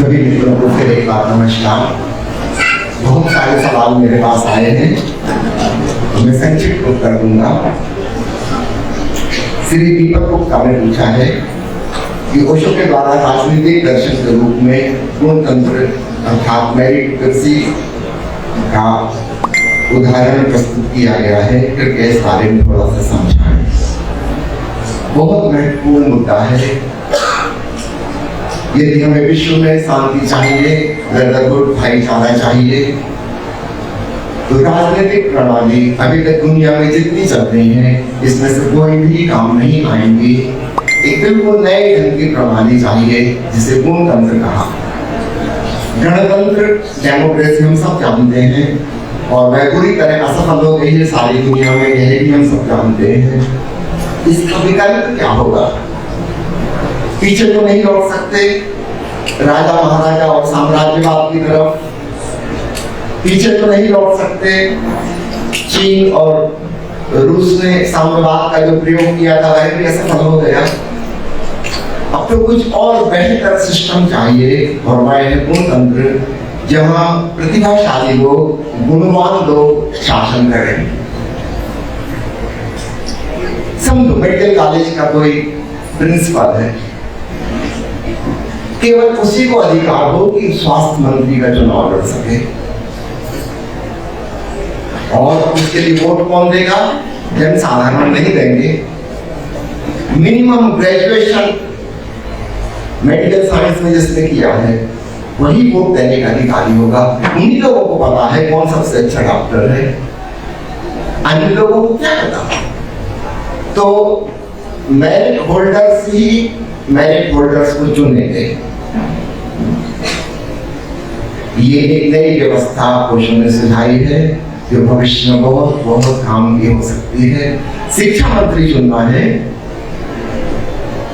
सभी मित्रों को फिर एक बार नमस्कार। बहुत सारे सवाल मेरे पास आए हैं, मैं संक्षिप्त उत्तर दूंगा। श्री दीपक गुप्ता ने पूछा है कि ओशो के द्वारा राजनीतिक दर्शन के रूप में गुणतंत्र अर्थात मेरिटोक्रेसी का उदाहरण प्रस्तुत किया गया है, कृपया इस बारे में थोड़ा सा समझाएं। बहुत महत्वपूर्ण मुद्दा है। यदि हमें विश्व में शांति चाहिए, ब्रदरहुड भाईचारा चाहिए, तो राजनीतिक प्रणाली अभी तक दुनिया में जितनी चल रही है इसमें से कोई भी काम नहीं आएंगी। एक बिल्कुल नए ढंग की प्रणाली चाहिए जिसे गुणतंत्र कहा। गणतंत्र डेमोक्रेसी हम सब जानते हैं और वह पूरी तरह असफल हो गई है सारी दुनिया में, यह भी हम सब जानते हैं। इसका विकल्प क्या होगा? पीछे तो नहीं लौट सकते राजा महाराजा और साम्राज्यवाद की तरफ, पीछे तो नहीं लौट सकते चीन और रूस ने साम्यवाद का जो प्रयोग किया था वह भी असफल हो गया। अब तो कुछ और बेहतर सिस्टम चाहिए और वह है गुणतंत्र, जहां प्रतिभाशाली लोग, गुणवान लोग शासन करें। समझो मेडिकल कॉलेज का कोई प्रिंसिपल है, केवल उसी को अधिकार हो कि स्वास्थ्य मंत्री का चुनाव लड़ सके, और उसके लिए वोट कौन देगा? जन साधारण नहीं देंगे। मिनिमम ग्रेजुएशन मेडिकल साइंस में जिसने किया है वही वोट देने का अधिकारी होगा। उन्हीं लोगों को पता है कौन सबसे अच्छा डॉक्टर है, अन्य लोगों को क्या पता? तो मेरिट होल्डर्स ही मेरिट होल्डर्स को चुनेंगे। ये एक नई व्यवस्था ओशो ने सुझाई है जो भविष्य में बहुत बहुत काम की हो सकती है। शिक्षा मंत्री चुनना है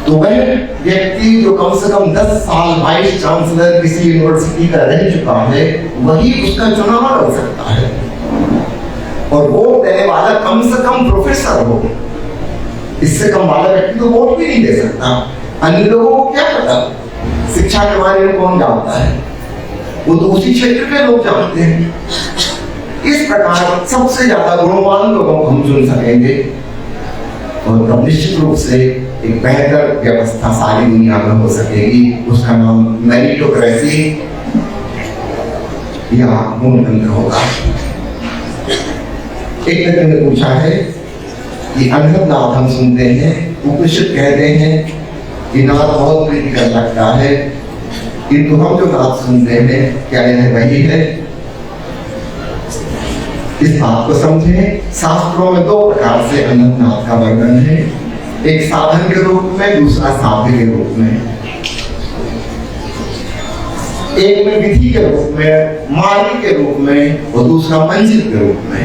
तो वह व्यक्ति जो कम से कम 10 साल वाइस चांसलर किसी यूनिवर्सिटी का रह चुका है वही उसका चुनाव लड़ सकता है, और वोट देने वाला कम से कम प्रोफेसर हो। इससे कम वाला व्यक्ति तो वोट भी नहीं दे सकता। अन्य लोगों को क्या पता शिक्षा के बारे में? कौन जानता है? वो तो उसी क्षेत्र के लोग जानते हैं। इस प्रकार सबसे ज्यादा गुणवान लोगों को हम चुन सकेंगे और तब निश्चित रूप से एक बेहतर व्यवस्था सारी दुनिया में हो सकेगी। उसका नाम मेरिटोक्रेसी या गुणतंत्र होगा। एक मित्र ने पूछा है कि अनहद नाद हम सुनते हैं, उपनिषद कहते हैं कि नाद बहुत प्रीतिकर लगता है, किंतु हम जो नाद सुनते हैं क्या यह वही है? इस बात को समझें। शास्त्रों में 2 प्रकार से अनंत नाद का वर्णन है, एक साधन के रूप में, दूसरा साध्य के रूप में। एक में विधि के रूप में, मार्ग के रूप में, और दूसरा मंजिल के रूप में।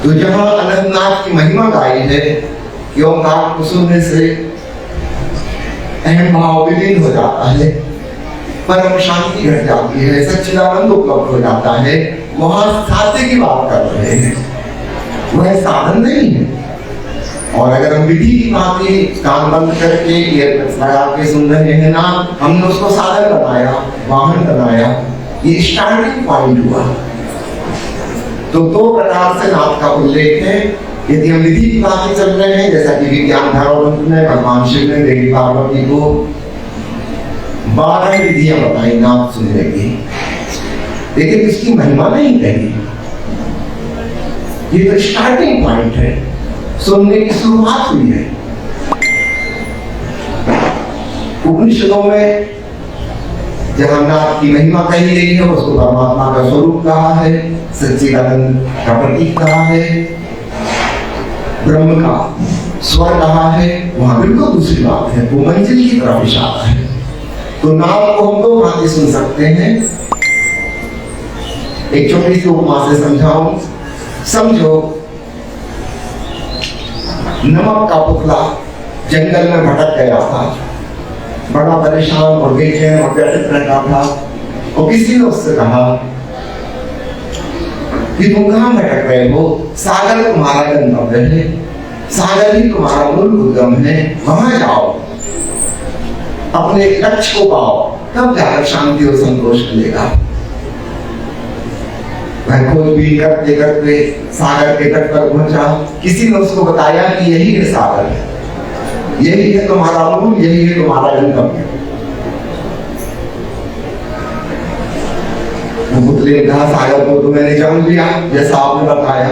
तो जहां अनंतनाथ की महिमा गाई है कि ओंकार को सुनने से अहम भाव विलीन हो जाता है, परम शांति घट जाती है, सच्चिदानंद उपलब्ध हो जाता है, वहां साध्य की बात कर रहे हैं, वह साधन नहीं है। और अगर हम विधि की भांति कान बंद करके ईयरबड्स लगा के सुन रहे हैं ना, हमने उसको साधन बनाया, वाहन बनाया, ये स्टार्टिंग पॉइंट हुआ। तो 2 प्रकार से नाद का उल्लेख है। यदि हम विधि की भांति चल रहे हैं, जैसा कि विज्ञान धर्मग्रंथ में भगवान शिव ने देवी पार्वती को 12 विधियां बताई नाद सुनने की, लेकिन इसकी महिमा नहीं कही। ये तो स्टार्टिंग पॉइंट है, सुनने की शुरुआत हुई है। उपनिषदों में जहां नाद की महिमा कही गई है उसको परमात्मा का स्वरूप कहा है, सच्चिदानंद का प्रतीक कहा है, ब्रह्म का स्वर कहा है, वहां बिल्कुल दूसरी बात है, वो मंजिल की तरफ इशारा है। तो नाद को हम 2 भांति सुन सकते हैं। एक छोटी सी उपमा से समझाऊं। समझो नमक का पुतला जंगल में भटक गया था, बड़ा परेशान और बेचैन और व्यथित रहता था, और किसी ने उससे कहा कि तुम कहां भटक रहे हो? सागर तुम्हारा गंतव्य है, सागर ही तुम्हारा मूल उद्गम है, वहां जाओ, अपने लक्ष्य को पाओ। तब जाकर शांति और संतोष मिलेगा। वह खोजबीन करते करते सागर के तट पर पहुंचा। किसी ने उसको बताया कि यही है सागर, यही है तुम्हारा मूल, यही है तुम्हारा गंतव्य। पुतले ने कहा, सागर को तो मैंने जान लिया जैसा आपने बताया,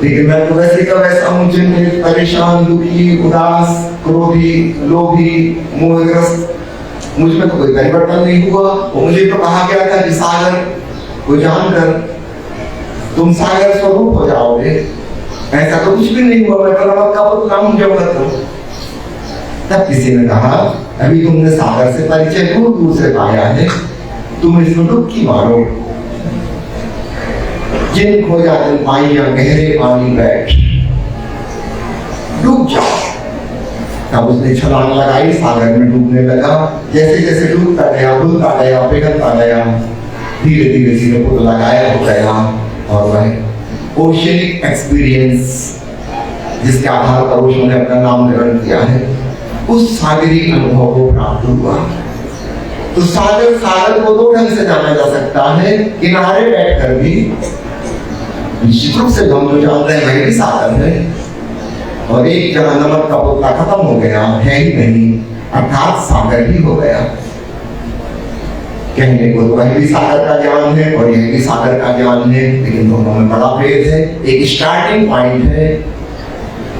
लेकिन मैं तो वैसे का वैसा हूं, चिंतित, परेशान, दुखी, उदास, क्रोधी, लोभी, मोहग्रस्त। मुझ में तो कोई परिवर्तन नहीं हुआ। और मुझे तो कहा गया था कि सागर को जानकर तुम सागर स्वरूप हो जाओगे। ऐसा तो कुछ भी नहीं हुआ, मैं परमात्मा का पुत्र हूं, जगत हूं। तब किसी ने कहा, अभी तुमने सागर से परिचय दूर दूर से पाया है, तुम इसमें डुबकी मारो। जिन खोजा दिन पाइया गहरे पानी बैठ, डूब जाओ। तब उसने छलांग लगाई, सागर में डूबने लगा। जैसे जैसे डूबता गया, डूबता गया, पिघलता गया, धीरे धीरे धीरे पुतला गायब हो गया। और वह ओशियनिक एक्सपीरियंस, जिसके आधार पर ओशो ने अपना नामकरण किया है, उस सागरी अनुभव को प्राप्त हुआ। तो सागर को दो ढंग से जाना जा सकता है। किनारे बैठकर भी निश्चित रूप से हम जो जानते हैं वही भी सागर है, और एक जगह नमक का पुतला खत्म हो गया है ही नहीं, अर्थात सागर ही हो गया। कहने को तो वही भी सागर का ज्ञान है और यह भी सागर का ज्ञान है, लेकिन दोनों में बड़ा भेद है। एक स्टार्टिंग पॉइंट है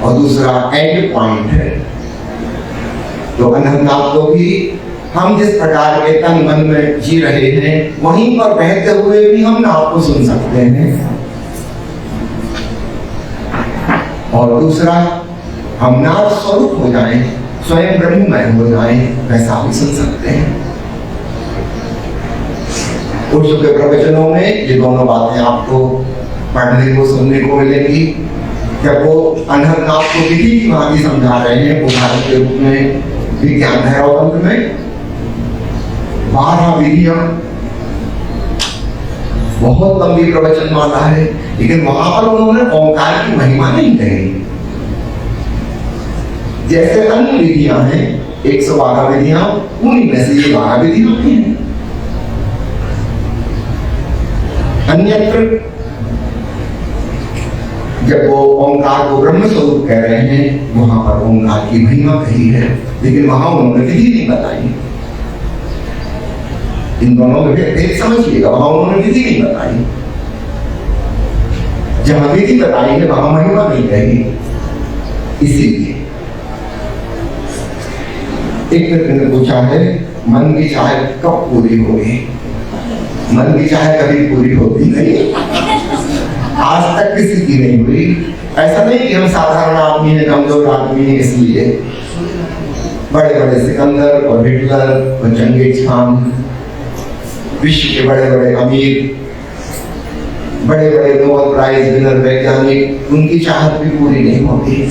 और दूसरा एंड पॉइंट है। तो अनंतनाथ को भी हम जिस प्रकार के तन मन में जी रहे हैं, वहीं पर बहते हुए भी हम नाम को सुन सकते हैं। और दूसरा, हम नाथ स्वरूप हो जाएं, स्वयं ब्रह्ममय हो जाएं, वैसा भी सुन सकते हैं। ओशो के प्रवचनों में ये दोनों बातें आपको पढ़ने को सुनने को मिलेंगी। जब वो अनंतनाथ को विधि की भांति समझा रहे हैं, उदाहरण के रूप में विज्ञान भैरव तंत्र में 12 विधियां, बहुत लंबी प्रवचन माला है, लेकिन वहां पर उन्होंने ओंकार की महिमा नहीं कही। जैसे अन्य विधियां हैं 112 विधियां, उन्हीं में से ये 12 विधियां भी हैं। अन्यत्र जब वो ओंकार को ब्रह्म स्वरूप कह रहे हैं, वहां पर ओंकार की महिमा कही है, लेकिन वहां उन्होंने विधि नहीं बताई। इन दोनों में भेद समझिएगा, वहां उन्होंने विधि नहीं बताई। जहां विधि बताई है वहां महिमा नहीं कही। इसीलिए एक व्यक्ति ने पूछा है, मन की चाह कब पूरी होगी? मन की चाह कभी पूरी होती नहीं, आज तक किसी की नहीं हुई। ऐसा नहीं कि हम साधारण आदमी हैं, कमजोर आदमी हैं, इसलिए बड़े बड़े सिकंदर और हिटलर और चंगेज खान, विश्व के बड़े बड़े अमीर, बड़े बड़े नोबेल प्राइज विनर वैज्ञानिक, उनकी चाहत भी पूरी नहीं होती।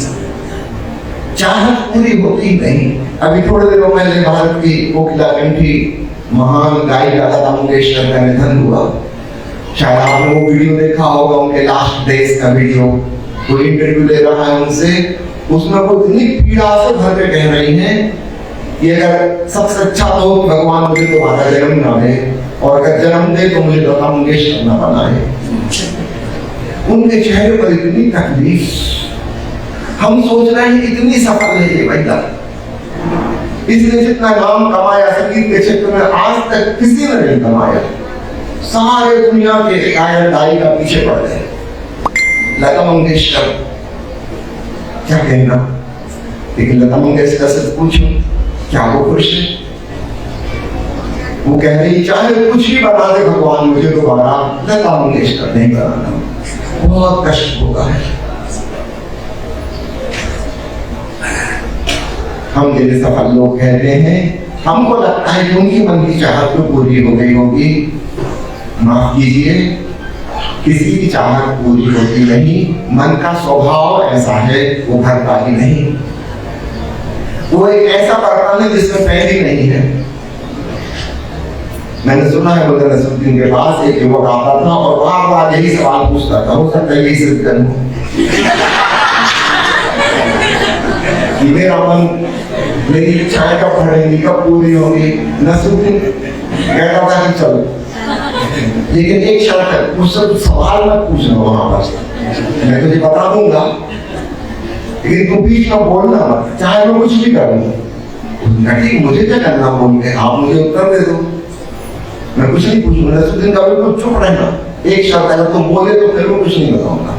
चाहत पूरी होती नहीं। अभी थोड़े दिनों पहले भारत की कोकिला कंठी महान गायिका लता मंगेशकर का निधन हुआ। शायद आपने वो वीडियो देखा होगा, उनके लास्ट डेज का वीडियो। कोई इंटरव्यू ले रहा है उनसे, उसमें वो इतनी पीड़ा से भर के कह रही हैं कि अगर सबसे अच्छा तो भगवान मुझे तुम्हारा जन्म ना दे, और अगर जन्म दे तो मुझे लता मंगेशकर ना बनाए। उनके चेहरे पर इतनी तकलीफ। हम सोच रहे हैं इतनी सफल है ये महिला, इसने जितना नाम कमाया संगीत के क्षेत्र में आज तक किसी ने नहीं कमाया। सारे दुनिया के गायक गायिका पीछे पड़ गए। लता मंगेशकर क्या कहना, लेकिन लता मंगेशकर से पूछो क्या वो खुश है? वो कह रही चाहे कुछ भी बना दे भगवान मुझे दोबारा लता मंगेशकर नहीं बनाना, बहुत कष्ट होगा। हम जैसे सफल लोग कहते हैं, हमको लगता है कि उनकी मन की चाहत तो पूरी हो गई होगी। माफ कीजिए, किसी की चाहत पूरी होती नहीं। मन का स्वभाव ऐसा है, वो भरता ही नहीं। वो एक ऐसा बर्तन है जिसमें पैर ही नहीं है। मैंने सुना है मुल्ला नसरुद्दीन के पास एक युवक आता था और बार बार यही सवाल पूछता था, हो सकता है यही सिद्ध करूं कि मेरा मन, मेरी इच्छाएं कब भरेंगी, कब पूरी होंगी। नसरुद्दीन कहता था कि चलो, लेकिन एक शर्त है, मुझसे तो सवाल मत पूछना वहां पर, मैं तुझे बता दूंगा, लेकिन तू बीच में बोलना मत, चाहे मैं कुछ भी करूँ। ठीक, मुझे क्या करना बोल के, आप मुझे उत्तर दे दो, मैं कुछ नहीं पूछूंगा। नसरुद्दीन का बिल्कुल चुप रहना, एक शर्त अगर तुम बोले तो फिर मैं कुछ नहीं बताऊंगा।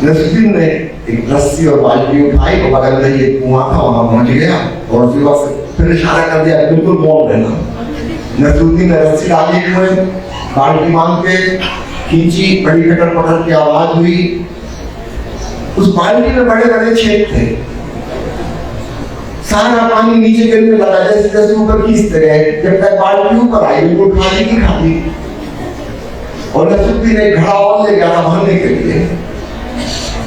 नसरुद्दीन ने एक रस्सी और बाल्टी उठाई तो बगल में ये कुआं था, वहां पहुंच गया और फिर इशारा कर दिया बिल्कुल मौन रहना। नसरुद्दीन ने रस्सी डाली हुए, बाल्टी बांध के खींची, बड़ी कटर पटर की आवाज हुई। उस बाल्टी में बड़े बड़े छेद थे, सारा पानी नीचे गिरने लगा, जैसे जैसे ऊपर खींचते गए, जब तक बाल्टी ऊपर आई बिल्कुल खाली की खाली। और नसरुद्दीन ने घड़ा और ले गया था भरने के लिए,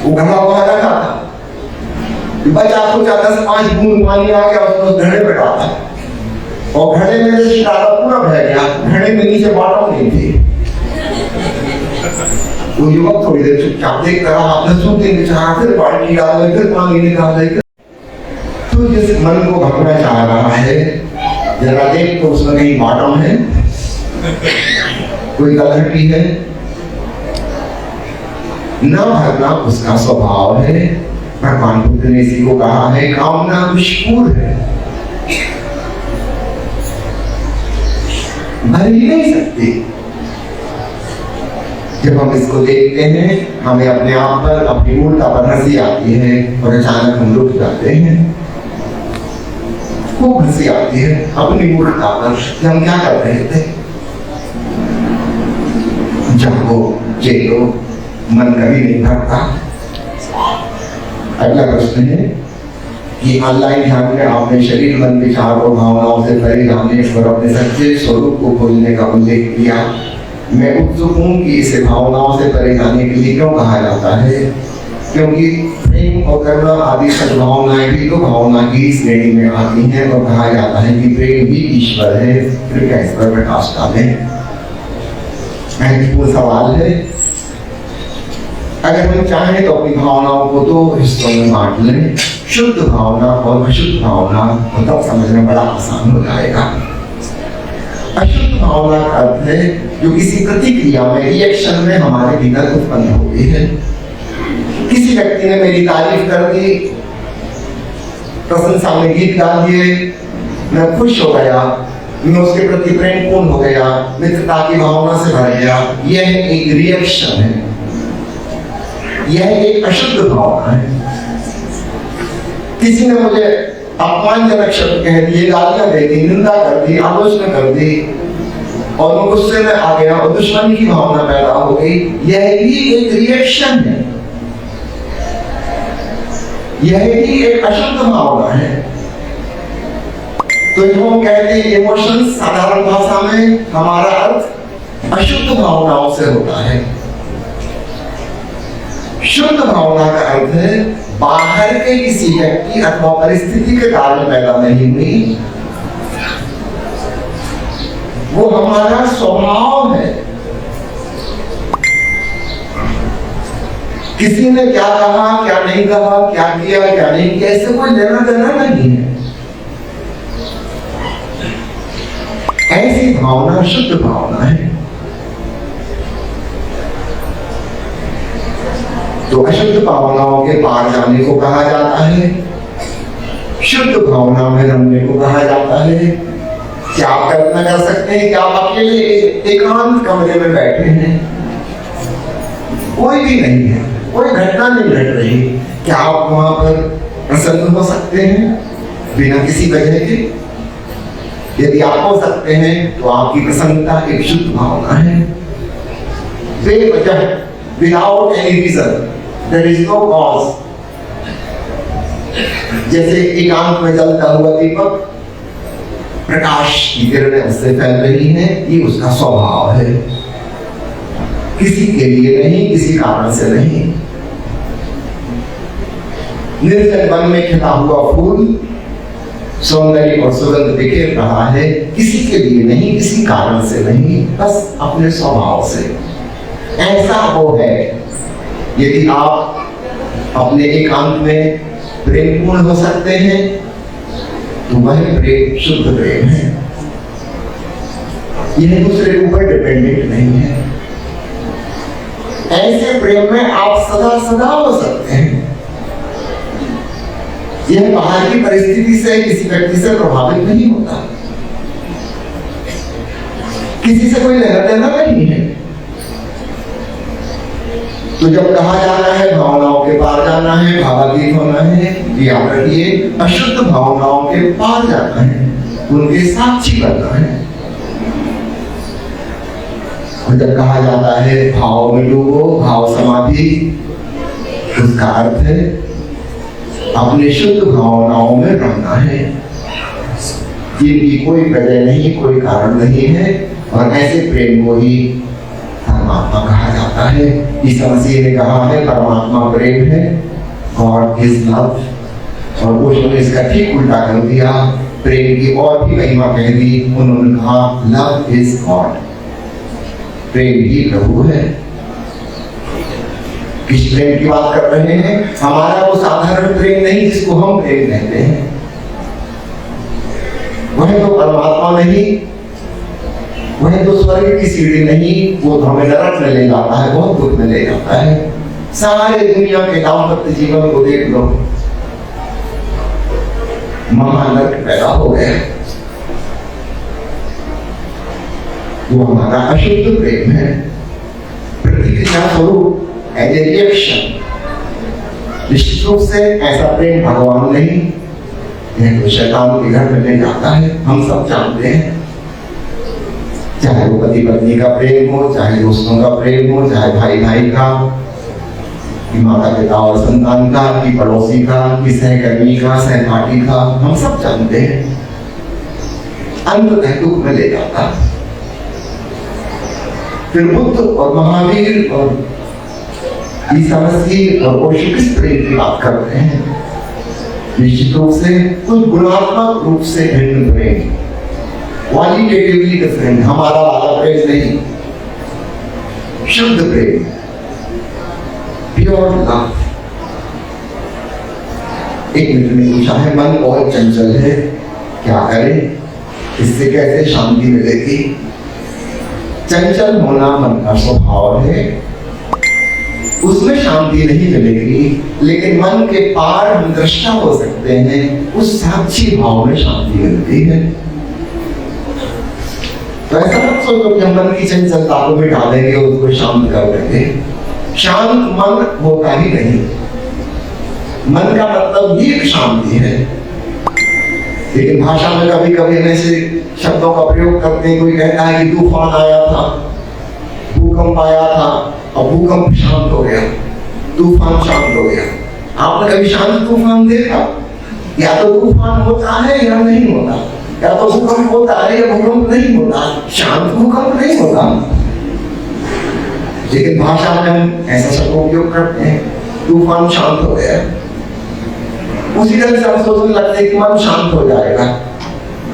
वो घड़ा वहां रखा था, बचा कुछ 10-5 बूंद पानी आ गया, उसको घड़े पे डाला और घड़े में से शिकारा पूरा बह गया। घड़े में नीचे बॉटम नहीं थी। वो युवक थोड़ी देर चुपचाप देखता रहा, नसरुद्दीन बेचारा फिर बाल्टी डाल, फिर पानी निकाल, तो जिस मन को भरना चाह रहा है, जरा देख तो उसमें कहीं बॉटम है, कोई गलती है, न भरना उसका स्वभाव है। भगवान बुद्ध ने इसी को कहा है, कामना दुष्पूर है, भर ही नहीं सकती। जब हम इसको देखते हैं, हमें अपने आप पर, अपनी मूर्ता पर हंसी आती है और अचानक हम रुक जाते हैं। खूब हंसी आती है अपनी मूर्ता पर कि हम क्या कर रहे थे। जागो, जेलो, मन कभी नहीं भरता। अगला प्रश्न है कि ऑनलाइन ध्यान में आपने शरीर, मन, विचार और भावनाओं से परे जाने और अपने सच्चे स्वरूप को खोजने का उल्लेख किया। मैं उत्सुक हूँ कि इसे भावनाओं से परे जाने के लिए क्यों कहा जाता है, क्योंकि प्रेम और करुणा आदि सद्भावनाएं भी तो भावना की श्रेणी में आती हैं और कहा जाता है कि प्रेम भी ईश्वर है। फिर क्या इस पर प्रकाश डालें? महत्वपूर्ण सवाल है। अगर हम चाहें तो अपनी भावनाओं को दो हिस्सों में बांट लें, शुद्ध भावना और अशुद्ध भावना, और तब समझना बड़ा आसान हो जाएगा। अशुद्ध भावना का अर्थ है जो किसी प्रतिक्रिया में, रिएक्शन में हमारे भीतर उत्पन्न होती है। किसी व्यक्ति ने मेरी तारीफ कर दी, प्रशंसा में गीत गा दिए, मैं खुश हो गया, मैं उसके प्रति प्रेमपूर्ण हो गया, मित्रता की भावना से भर गया, यह एक रिएक्शन है, यह एक अशुद्ध भावना है। किसी ने मुझे अपमानजनक शब्द कह दिए, गालियां दे दी, निंदा कर दी, आलोचना कर दी और मैं गुस्से में आ गया और दुश्मनी की भावना पैदा हो गई, यह भी एक रिएक्शन है, यह भी एक अशुद्ध भावना है। तो हम कहते हैं इमोशंस, साधारण भाषा में हमारा अर्थ अशुद्ध भावनाओं से होता है। शुद्ध भावना का अर्थ है बाहर के किसी व्यक्ति अथवा परिस्थिति के कारण पैदा नहीं हुई, वो हमारा स्वभाव है। किसी ने क्या कहा, क्या नहीं कहा, क्या किया, क्या नहीं किया, इससे कोई लेना देना नहीं है। ऐसी भावना शुद्ध भावना है। तो अशुद्ध भावनाओं के पार जाने को कहा जाता है, शुद्ध भावना में रमने को कहा जाता है। क्या आप कल्पना कर सकते हैं कि आप अकेले एकांत कमरे में बैठे हैं, कोई भी नहीं है, कोई घटना नहीं घट रही, क्या आप वहां पर प्रसन्न हो सकते हैं बिना किसी वजह के? यदि आप हो सकते हैं तो आपकी प्रसन्नता एक शुद्ध भावना है। बेवजह, without any reason, there is no cause. जैसे एकांत में जलता हुआ दीपक, प्रकाश की किरणें उससे फैल रही हैं, ये उसका स्वभाव है, किसी के लिए नहीं, किसी कारण से नहीं। निर्जन वन में खिला हुआ फूल सौंदर्य और सुगंध बिखेर रहा है, किसी के लिए नहीं, किसी कारण से नहीं, बस अपने स्वभाव से। ऐसा वो है। यदि आप अपने एकांत में प्रेमपूर्ण हो सकते हैं तो वह प्रेम शुद्ध प्रेम है। यह दूसरे के ऊपर डिपेंडेंट नहीं है। ऐसे प्रेम में आप सदा सदा हो सकते हैं। यह बाहर की परिस्थिति से किसी व्यक्ति से प्रभावित नहीं होता, किसी से कोई लेना देना नहीं है। तो जब कहा जाना है भावनाओं के पार जाना है, भावातीत होना है, याद रखिए अशुद्ध भावनाओं के पार जाना है, उनके साक्षी बनना है। और जब कहा जाता है भाव में डूबो, भाव समाधि, उसका अर्थ है अपने शुद्ध भावनाओं में रहना है, जिनकी कोई वजह नहीं, कोई कारण नहीं है। और ऐसे प्रेम को ही परमात्मा कहा जाता है। ईसा मसीह ने कहा है परमात्मा प्रेम है, गॉड इज लव। और वो ने इसका ठीक उल्टा कर दिया, प्रेम की और भी महिमा कह दी। उन्होंने कहा लव इज गॉड, प्रेम ही प्रभु है। किस प्रेम की बात कर रहे हैं? हमारा वो साधारण प्रेम नहीं जिसको हम प्रेम कहते हैं, वह तो परमात्मा नहीं, वह तो स्वर्ग की सीढ़ी नहीं, वो तो हमें नरक में ले जाता है, बहुत दुख में ले जाता है। सारे दुनिया के दाम्पत्य जीवन को देख लो, महानरक पैदा हो गया। वो हमारा अशुद्ध प्रेम है, प्रतिक्रिया स्वरूप, एज ए रिएक्शन। निश्चित रूप से ऐसा प्रेम भगवान नहीं, यह तो शैतान के घर में ले जाता है, हम सब जानते हैं। चाहे वो पति पत्नी का प्रेम हो, चाहे दोस्तों का प्रेम हो, चाहे भाई भाई का, माता पिता और संतान का, कि पड़ोसी का, कि सहकर्मी का, सहपाठी का, हम सब जानते हैं। अंततः दुख में ले जाता। फिर बुद्ध और महावीर और ईसा मसीह और ओशो किस प्रेम की बात कर रहे हैं? निश्चित रूप से कुछ गुणात्मक रूप से भिन्न प्रेम, क्वालिटेटिवली डिफरेंट। हमारा वाला प्रेम नहीं, शुद्ध प्रेम, प्योर लव। एक मित्र ने पूछा है मन बहुत चंचल है, क्या करें, इससे कैसे शांति मिलेगी? चंचल होना मन का स्वभाव है, उसमें शांति नहीं मिलेगी, लेकिन मन के पार हम दृष्टा हो सकते हैं, उस साक्षी भाव में शांति मिलती है। तो ऐसा मत सोचो कि हम मन की चंचलता को मिटा देंगे, उसको शांत कर देंगे। शांत मन होता ही नहीं। मन का मतलब ही शांति है। लेकिन भाषा में कभी कभी ऐसे शब्दों का प्रयोग करते हैं। कोई कहता है कि तूफान आया था, भूकंप आया था, और भूकंप शांत हो गया, तूफान शांत हो गया। आपने कभी शांत तूफान देखा? या तो तूफान होता है या नहीं होता, या तो भूकंप होता है या भूकंप नहीं होता। शांत भूकंप नहीं होता। लेकिन भाषा में हम ऐसा शब्द उपयोग करते हैं, तूफान शांत हो गया। उसी तरह से हम सोचने लगते हैं कि मन शांत हो जाएगा।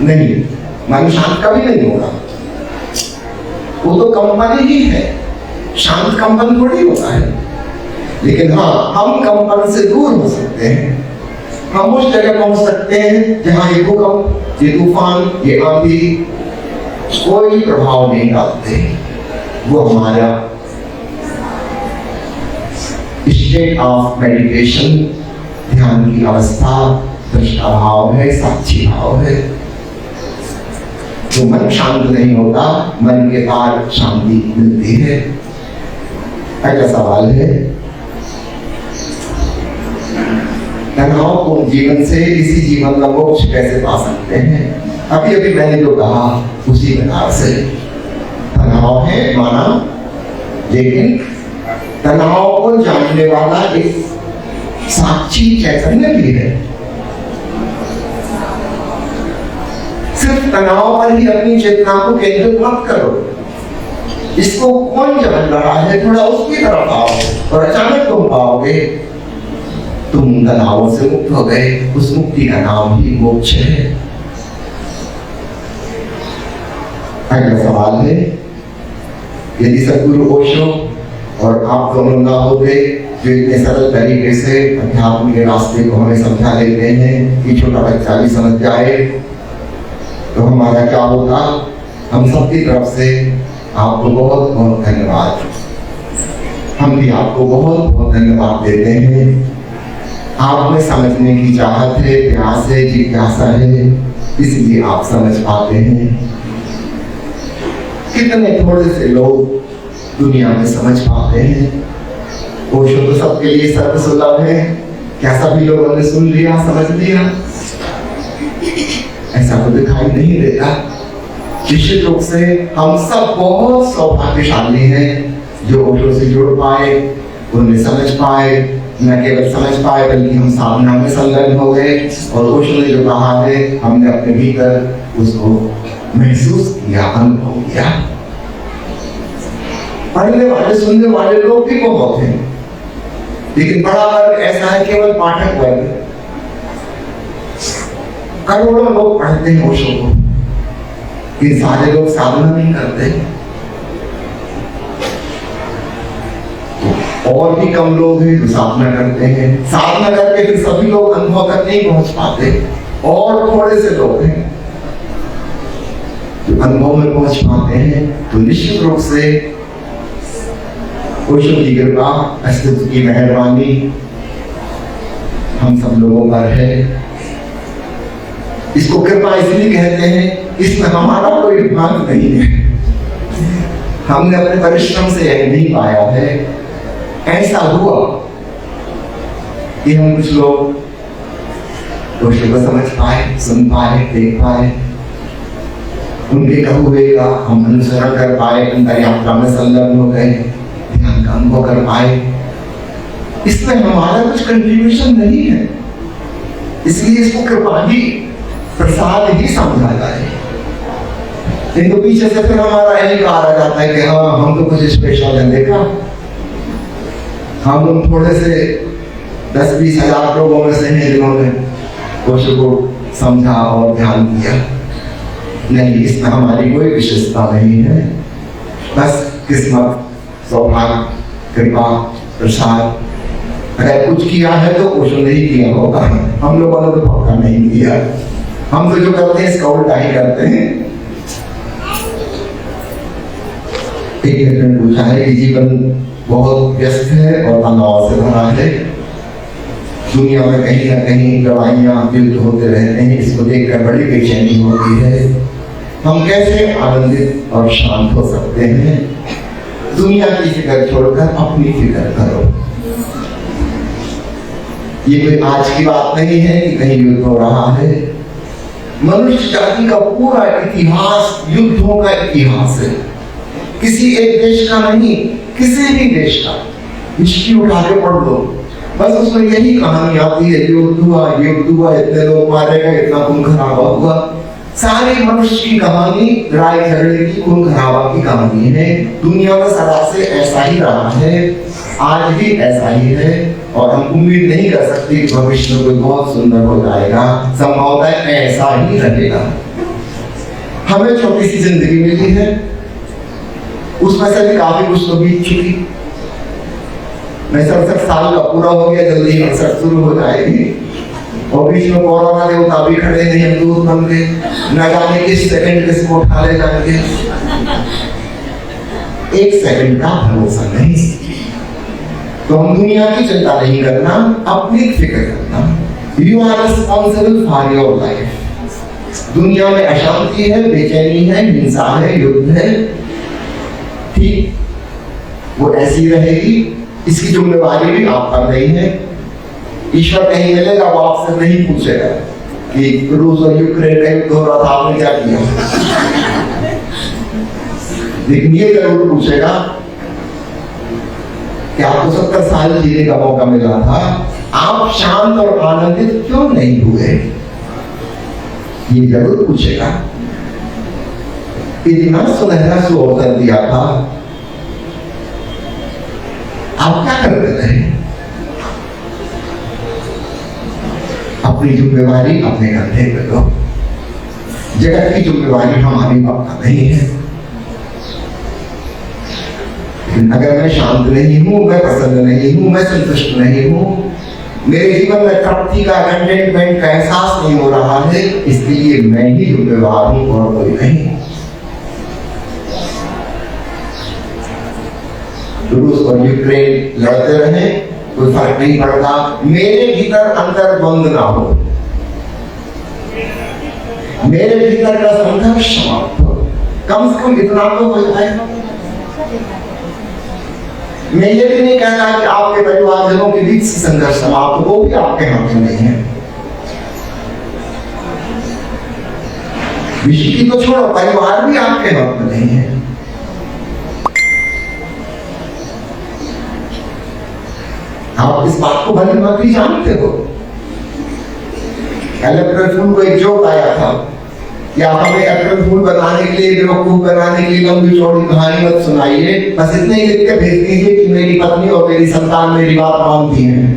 नहीं, मन शांत कभी नहीं होगा। वो तो कंपन ही है, शांत कंपन थोड़ी होता है। लेकिन हाँ, हम कंपन से दूर हो सकते हैं। हम उस जगह पहुंच सकते हैं जहां ये भूकंप, ये तूफान, ये आंधी कोई प्रभाव नहीं डालते। वो हमारा स्टेट ऑफ मेडिटेशन, ध्यान की अवस्था, दृष्टा भाव है, साक्षी भाव है। तो मन शांत नहीं होता, मन के पार शांति मिलती है। अगला सवाल है, तनावपूर्ण जीवन से इसी जीवन का मोक्ष कैसे पा सकते हैं? अभी अभी मैंने जो कहा उसी प्रकार से तनाव है माना, लेकिन तनाव को जानने वाला एक साक्षी चैतन्य भी है। सिर्फ तनाव पर ही अपनी चेतना को केंद्रित मत करो। इसको कौन जान रहा है, थोड़ा उसकी तरफ आओ और अचानक तुम पाओगे तुम तनावों से मुक्त हो गए। उस मुक्ति का नाम ही मोक्ष है। अगला सवाल है, यदि सद्गुरु ओशो और आप दोनों ना होते जो इतने सरल तरीके से अध्यात्म के रास्ते को हमें समझा लेते हैं कि छोटा बच्चा भी समझ जाए, तो हमारा क्या होता? हम सबकी तरफ से आपको बहुत बहुत धन्यवाद। हम भी आपको बहुत बहुत धन्यवाद देते हैं। आप में समझने की चाहत है, प्यास है, जिज्ञासा है, इसलिए आप समझ पाते हैं। कितने थोड़े से लोग दुनिया में समझ पाते हैं। ओशो तो सबके लिए सर्वसुलभ है। क्या सभी लोगों ने सुन लिया, समझ लिया? ऐसा तो दिखाई नहीं देता। निश्चित रूप से हम सब बहुत सौभाग्यशाली हैं जो ओशो से जुड़ पाए, उन्हें समझ पाए, न केवल समझ पाए बल्कि हम साधना में संलग्न हो गए और ओशो ने जो कहा है हमने अपने भीतर उसको महसूस किया, अनुभव किया। पढ़ने वाले सुनने वाले लोग भी बहुत हैं, लेकिन बड़ा वर्ग ऐसा है केवल पाठक वर्ग। करोड़ों लोग पढ़ते हैं ओशो को, ये सारे लोग साधना नहीं करते। और भी कम लोग हैं जो साधना करते हैं। साधना करके फिर सभी लोग अनुभव तक नहीं पहुंच पाते। और थोड़े से लोग हैं जो अनुभव में पहुंच पाते हैं। तो निश्चित रूप से ओशो की कृपा, अस्तित्व की मेहरबानी हम सब लोगों पर है। इसको कृपा इसलिए कहते हैं, इसमें हमारा कोई भाग नहीं है। हमने अपने परिश्रम से यह नहीं पाया है। ऐसा हुआ कि हम कुछ लोग ओशो को समझ पाए, सुन पाए, देख पाए, उनके कहे हुए का हम अनुसरण कर पाए, अंतर यात्रा में संलग्न हो गए, ध्यान का अनुभव कर पाए। इसमें हमारा कुछ कंट्रीब्यूशन नहीं है, इसलिए इसको कृपा ही, प्रसाद ही समझा जाए। नहीं तो पीछे से फिर हमारा यही कहा जाता है कि हाँ हम तो कुछ स्पेशल है। देखा, हम लोग थोड़े से 10-20 हजार लोगों में से हैं जिन्होंने ओशो को समझा और ध्यान दिया। नहीं, इसमें हमारी कोई विशेषता नहीं है। बस किस्मत, सौभाग्य, कृपा, प्रसाद। अगर कुछ किया है तो ओशो ने ही किया होगा, हम लोगों ने तो पक्का नहीं किया। हम तो जो करते हैं इसका उल्टा ही करते हैं। एक ने पूछा है कि जीवन बहुत व्यस्त है और तनाव से भरा है। दुनिया में कहीं ना कहीं लड़ाइयाँ, युद्ध होते रहते हैं। इसको देखकर बड़ी बेचैनी होती है। हम कैसे आनंदित और शांत हो सकते हैं? दुनिया की फिक्र छोड़कर अपनी फिक्र करो। ये कोई आज की बात नहीं है कि कहीं युद्ध हो रहा है। मनुष्य जाति का पूरा इतिहास युद्धों का इतिहास है। किसी एक देश का नहीं, किसी भी देश का हिस्ट्री उठा के पढ़ लो, बस उसमें यही कहानी आती है, युद्ध हुआ, इतने लोग मारे गए, इतना खून खराबा हुआ। सारी मनुष्य की कहानी लड़ाई झगड़े की, खून खराबा की कहानी है। दुनिया में सदा से ऐसा ही रहा है, आज भी ऐसा ही है और हम उम्मीद नहीं कर सकते कि भविष्य में कोई बहुत सुंदर हो जाएगा। संभवतः ऐसा ही रहेगा। हमें छोटी सी जिंदगी मिली है, उसमें से भी काफी कुछ तो बीत चुकी। मैं 67 साल का पूरा हो गया, जल्दी 68 शुरू हो जाएगी और बीच में कोरोना देवता भी खड़े हैं, हिंदू बन के न जाने किस सेकंड किसको उठा ले जाएंगे। एक सेकंड का भरोसा नहीं। तो हम दुनिया की चिंता नहीं करना, अपनी फिक्र करना। You are responsible for your life. दुनिया में अशांति है, बेचैनी है, हिंसा है, युद्ध है, ठीक, वो ऐसी रहेगी। इसकी जिम्मेवारी भी आप पर नहीं है। ईश्वर कहीं मिलेगा, वो आपसे नहीं पूछेगा कि रूस और यूक्रेन का युद्ध हो रहा था, आपने क्या किया। लेकिन ये जरूर पूछेगा कि आपको 70 साल जीने का मौका मिला था, आप शांत और आनंदित क्यों नहीं हुए, ये जरूर पूछेगा। इतना सुनहरा सुअवसर दिया था, आप क्या करते रहे? अपनी जिम्मेवारी अपने कंधे पे लो। जगत की जिम्मेवारी हमारी पक्का नहीं है। अगर मैं शांत नहीं हूं, मैं प्रसन्न नहीं हूं, मैं संतुष्ट नहीं हूं, मेरे जीवन में तृप्ति का, कंटेंटमेंट का एहसास नहीं हो रहा है, इसलिए मैं ही जिम्मेवार हूं और कोई नहीं। रूस और यूक्रेन लड़ते रहे, कोई फर्क नहीं पड़ता, मेरे भीतर अंतर द्वंद्व ना हो, मेरे भीतर का संघर्ष समाप्त हो, कम से कम इतना तो हो जाए। मैं ये भी नहीं कहता कि आपके परिवारजनों के बीच संघर्ष समाप्त हो, वो भी आपके हाथ में नहीं है। विषय की तो छोड़ो, परिवार भी आपके हाथ में नहीं है। आप इस बात को भली भांति जानते हो। अप्रैल फूल को एक जोक आया था कि आप हमें अप्रैल फूल बनाने के लिए, बेवकूफ बनाने के लिए लंबी चौड़ी कहानी मत सुनाइए, बस इतने ही लिख के भेज दीजिए कि मेरी पत्नी और मेरी संतान मेरी बात मानती हैं।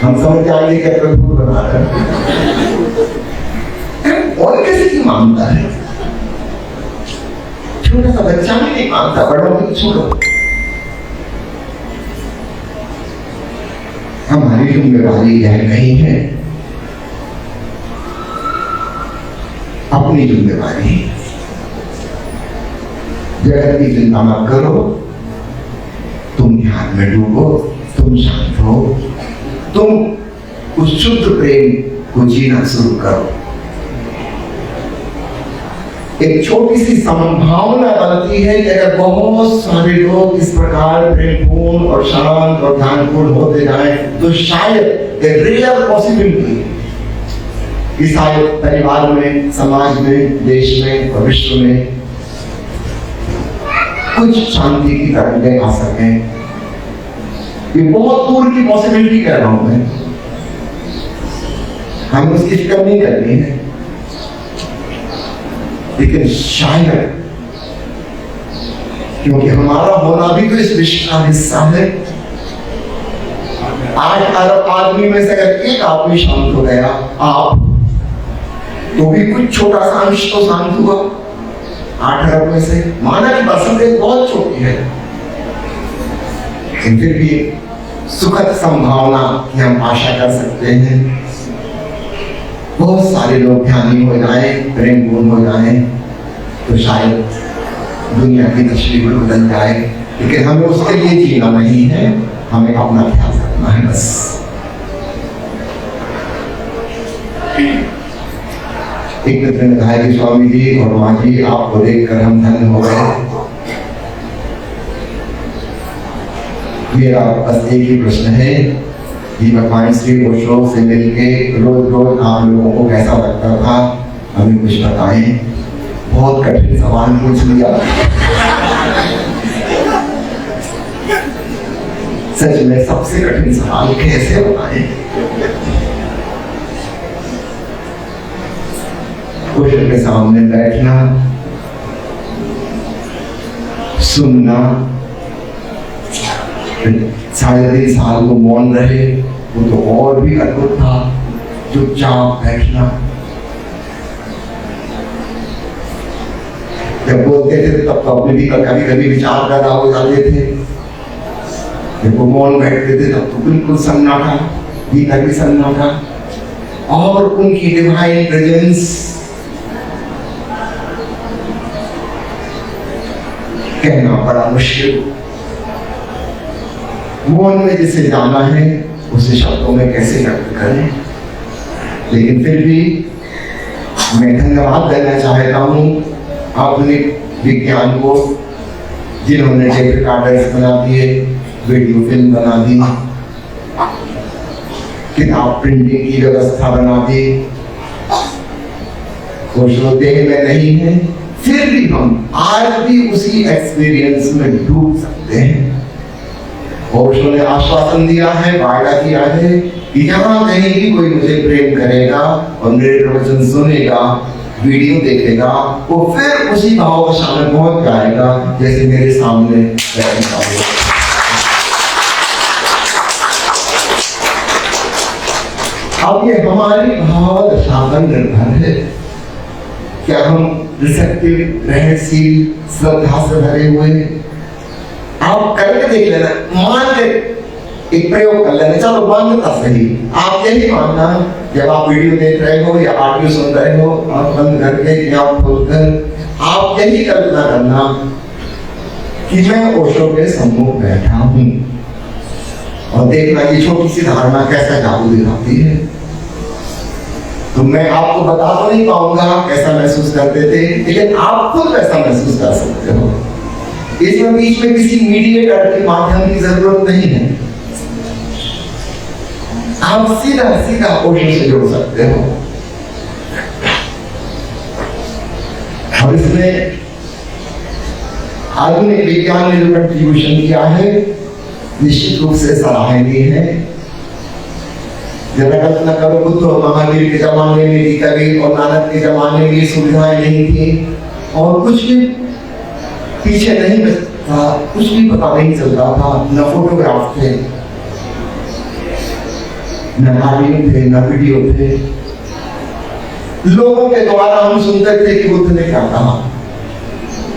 हम समझ जाएंगे कि अप्रैल फूल बना रहे हैं। और किसी की मानता है? छोटा सा बच्चा भी नहीं मानता, बड़ों को छोड़ो। हमारी जिम्मेदारी यह नहीं है, अपनी जिम्मेदारी। जगत की चिंता मत करो, तुम ध्यान में डूबो, तुम शांत हो, तुम उस शुद्ध प्रेम को जीना शुरू करो। एक छोटी सी संभावना बनती है कि अगर बहुत सारे लोग इस प्रकार प्रेमपूर्ण और शांत और ध्यानपूर्ण होते जाएं, तो शायद रियल पॉसिबिलिटी कि शायद परिवार में, समाज में, देश में और विश्व में कुछ शांति की तरंगें आ सकें। ये बहुत दूर की पॉसिबिलिटी कह रहा हूं मैं, हमें उसकी फिक्र नहीं करनी है, लेकिन शायद, क्योंकि हमारा होना भी तो इस विश्व का हिस्सा है। 8 अरब आदमी में से अगर एक आदमी शांत हो गया, आप तो भी कुछ छोटा सा अंश तो शांत हुआ। 8 अरब में से माना कि परसेंटेज बहुत छोटी है, लेकिन फिर भी सुखद संभावना की हम आशा कर सकते हैं। बहुत सारे लोग ध्यानी हो जाएं, प्रेमपूर्ण हो जाएं, तो शायद दुनिया की तस्वीर बदल जाए। लेकिन हमें उसके लिए जीना नहीं है, हमें अपना ख्याल रखना है बस। एक मित्र ने कहा कि स्वामी जी और माँ जी, आपको देखकर हम धन्य हो गए। मेरा बस एक ही प्रश्न है कि भगवान श्री ओशो से मिलके रोज रोज आम लोगों को कैसा लगता था, हमें कुछ बताएं। बहुत कठिन सवाल पूछ लिया। सच में सबसे कठिन सवाल कैसे बताएं? ओशो के सामने बैठना, सुनना, 3.5 साल वो मौन रहे, वो तो और भी अद्भुत था। चुपचाप बैठना, जब बोलते थे तब तो अपने भी कभी कभी विचार पैदा हो जाते थे। जब वो मौन बैठते थे तब तो बिल्कुल सन्नाटा, भीतर भी सन्नाटा, और उनकी डिवाइन प्रेजेंस कहना बड़ा मुश्किल। मौन में जिसे जाना है उसे शब्दों में कैसे व्यक्त करें। लेकिन फिर भी मैं धन्यवाद देना चाहता हूँ आधुनिक विज्ञान को, जिन्होंने टेप रिकॉर्डर्स बना दिए, वीडियो फिल्म बना दी, किताब प्रिंटिंग की व्यवस्था बना दी। ओशो देह में नहीं है, फिर भी हम आज भी उसी एक्सपीरियंस में डूब सकते हैं। ओशो ने आश्वासन दिया है, वायदा किया है कि यहाँ कहीं भी कोई मुझे प्रेम करेगा और मेरे प्रवचन सुनेगा, वीडियो देखेगा, वो फिर उसी भावदशा में पहुंच जाएगा जैसे मेरे सामने बैठा हुआ। अब ये हमारी भावदशा पर निर्भर है। क्या हम रिसेप्टिव, रहनशील, श्रद्धा से भरे हुए हैं? आप करके देख लेना, मान ले, एक प्रयोग कर लेना, चलो मान्यता सही। आप यही मानना, जब आप वीडियो देख रहे हो या ऑडियो सुन रहे हो, आप बंद करके या खोलकर आप यही कल्पना करना कि मैं ओशो के सम्मुख बैठा हूं और देखना ये छोटी सी धारणा कैसा जादू दिखाती है। तो मैं आपको बता तो नहीं पाऊंगा कैसा महसूस करते थे, लेकिन आप खुद वैसा महसूस कर सकते हो। इसमें बीच में किसी मीडिएटर के माध्यम की जरूरत नहीं है, आप सीधा सीधा ओशो से जुड़ सकते हो। और इसमें आधुनिक विज्ञान ने जो कंट्रीब्यूशन किया है निश्चित रूप से सराहनीय है। जब कल्पना करो बुद्ध और महावीर के जमाने में भी, कबीर और नानक के जमाने में ये सुविधाएं नहीं थी और कुछ भी पीछे नहीं था, कुछ भी पता नहीं चलता था, न फोटोग्राफ थे, न कार्टून थे, न वीडियो थे। लोगों के द्वारा हम सुनते थे कि बुद्ध ने क्या कहा,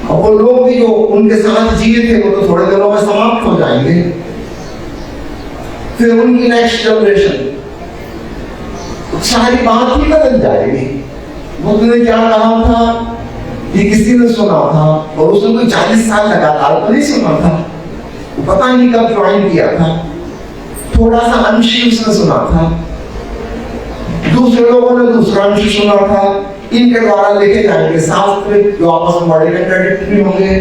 और वो लोग भी जो उनके साथ जिए थे वो तो थोड़े दिनों में समाप्त हो जाएंगे। फिर उनकी नेक्स्ट जनरेशन सारी बात ही बदल जाएगी। बुद्ध ने क्या कहा था ये किसी ने सुना था, और उसने कोई 40 साल लगातार तो नहीं सुना था, वो पता नहीं कब ज्वाइन किया था, थोड़ा सा अंश ही उसने सुना था, दूसरे लोगों ने दूसरा अंश सुना था। इनके द्वारा लिखे जाएंगे शास्त्र जो आपस में बड़े कंट्राडिक्टरी होंगे।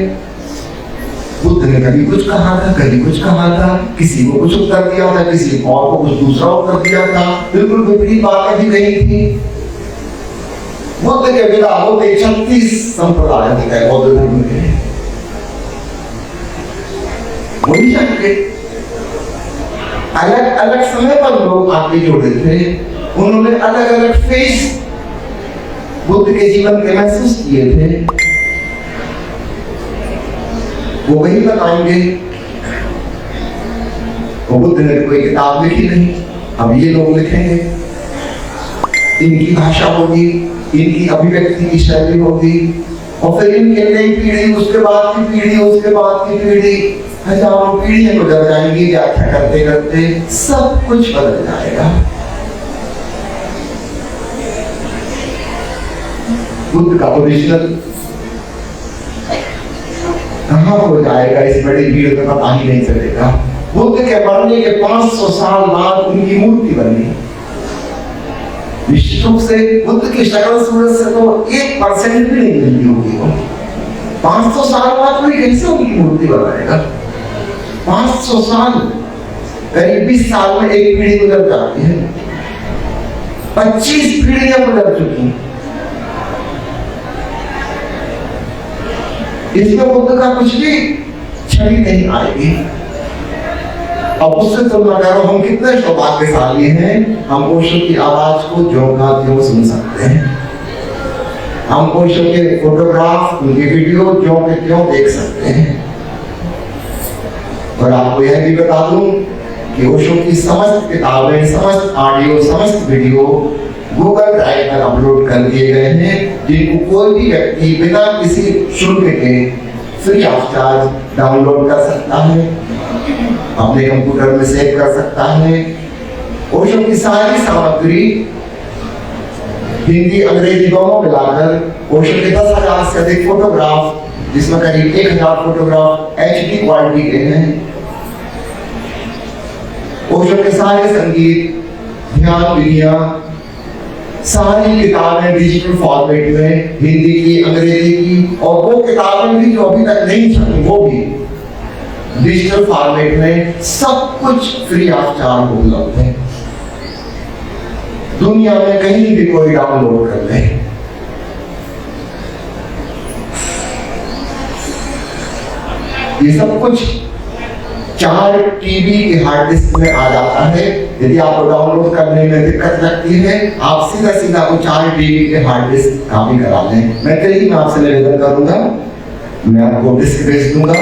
बुद्ध ने कभी कुछ कहा था, कभी कुछ कहा था, किसी को कुछ उत्तर दिया था, किसी और को कुछ दूसरा उत्तर दिया था, बिल्कुल विपरीत बातें भी कही थी। बुद्ध के विदा होते 36 संप्रदाय थे बौद्ध धर्म के, वही जाके अलग अलग समय पर लोग आके जुड़े थे, उन्होंने अलग अलग फेज बुद्ध के जीवन के महसूस किए थे, वो वही बताएंगे। वो बुद्ध ने कोई किताब लिखी नहीं, अब ये लोग लिखेंगे, इनकी भाषा होगी, इनकी अभिव्यक्ति की शैली होगी, और फिर इनकी नई पीढ़ी, उसके बाद की पीढ़ी, उसके बाद की पीढ़ी, हजारों पीढ़ियां गुजर जाएंगी। व्याख्या करते करते सब कुछ बदल जाएगा। बुद्ध का ओरिजिनल कहाँ हो जाएगा इस बड़ी भीड़ में पता ही नहीं चलेगा। बुद्ध के मरने के 500 साल बाद उनकी मूर्ति बनी। निश्चित रूप से बुद्ध की शक्ल सूरत से तो 1% भी नहीं मिलती होगी। 500 साल बाद कोई कैसे उनकी मूर्ति बनाएगा? 500 साल, करीब 20 साल में एक पीढ़ी गुजर जाती है, 25 पीढ़ियां गुजर चुकी। इसमें बुद्ध का कुछ भी छवि नहीं आएगी। अब उससे तुलना करो, हम कितने सौभाग्यशाली हैं, हम ओशो की आवाज को ज्यों का त्यों सुन सकते हैं, हम ओशो के फोटोग्राफ, उनके वीडियो ज्यों के त्यों देख सकते हैं। और आपको यह भी बता दूं कि ओशो की समस्त किताबें, समस्त ऑडियो, समस्त वीडियो गूगल ड्राइव पर अपलोड कर दिए गए हैं, जिनको कोई भी व्यक्ति बिना किसी शुल्क के फ्री ऑफ चार्ज डाउनलोड कर सकता है, अपने कंप्यूटर में सेव कर सकता है। ओशो की सारी सामग्री हिंदी अंग्रेजी दोनों मिलाकर ओशो के 10,000 से अधिक फोटोग्राफ, जिसमें करीब 1,000 फोटोग्राफ HD क्वालिटी के हैं। ओशो के सारे संगीत, ध्यान विधियां, सारी किताबें डिजिटल फॉर्मेट में, हिंदी की, अंग्रेजी की, और वो किताबें भी जो अभी तक नहीं छपी वो भी डिजिटल फॉर्मेट में, सब कुछ फ्री ऑफ चार्ज उपलब्ध है। दुनिया में कहीं भी कोई डाउनलोड कर ले। ये सब कुछ 4 TB के हार्ड डिस्क में आ जाता है। यदि आपको डाउनलोड करने में दिक्कत लगती है, आप सीधा सीधा वो 4 TB के हार्ड डिस्क कॉपी करा लें। मैं कल आपसे निवेदन करूंगा, मैं आपको डिस्क भेज दूंगा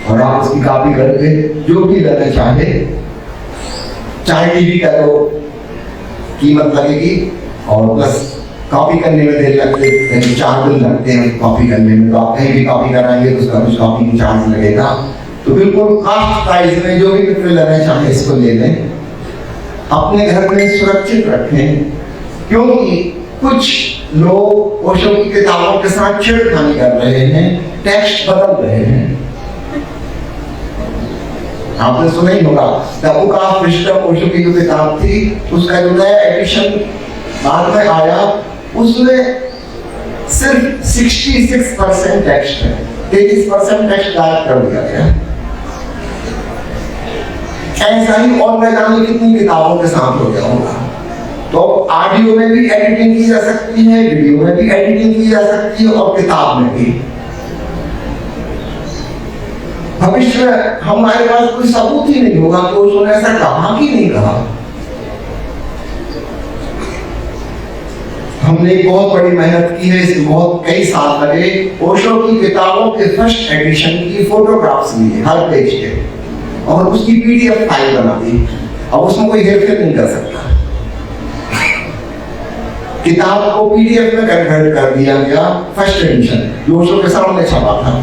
और आप उसकी कॉपी करके जो भी लेना चाहे, 4 TB का तो कीमत लगेगी, और प्लस कॉपी करने में देर लगते हैं, 4 दिन लगते हैं कॉपी करने में। तो आप कहीं भी कॉपी कराएंगे तो उसका कुछ कॉपी की चार्ज लगेगा। तो बिल्कुल कास्ट प्राइस में जो भी मित्र लेना चाहे इसको ले लें, अपने घर में सुरक्षित रखें, क्योंकि कुछ लोग ओशो की किताबों के साथ छेड़खानी कर रहे हैं, टेक्स्ट बदल रहे हैं। आपने सुना ही होगा, the book of wisdom Osho की जो किताब थी, उसका जो नया एडिशन बाद में आया, उसमें सिर्फ 66% टेक्स्ट है, 33% टेक्स्ट गायब कर दिया गया। ऐसा ही और मैं जाने कितनी किताबों के साथ हो गया होगा। तो ऑडियो में भी एडिटिंग की जा सकती है, वीडियो में भी एडिटिंग की जा सकती है, और किताब में भी। भविष्य में हमारे पास कोई सबूत ही नहीं होगा कि उसने ऐसा कहा कि नहीं कहा। हमने बहुत बड़ी मेहनत की है, इसमें बहुत कई साल लगे। ओशो की किताबों के फर्स्ट एडिशन की फोटोग्राफ्स ली है हर पेज के, और उसकी पीडीएफ फाइल बना दी। अब उसमें कोई हेरफेर नहीं कर सकता। किताब को पीडीएफ में कन्वर्ट कर दिया गया, फर्स्ट एडिशन जो ओशो के सामने छपा था।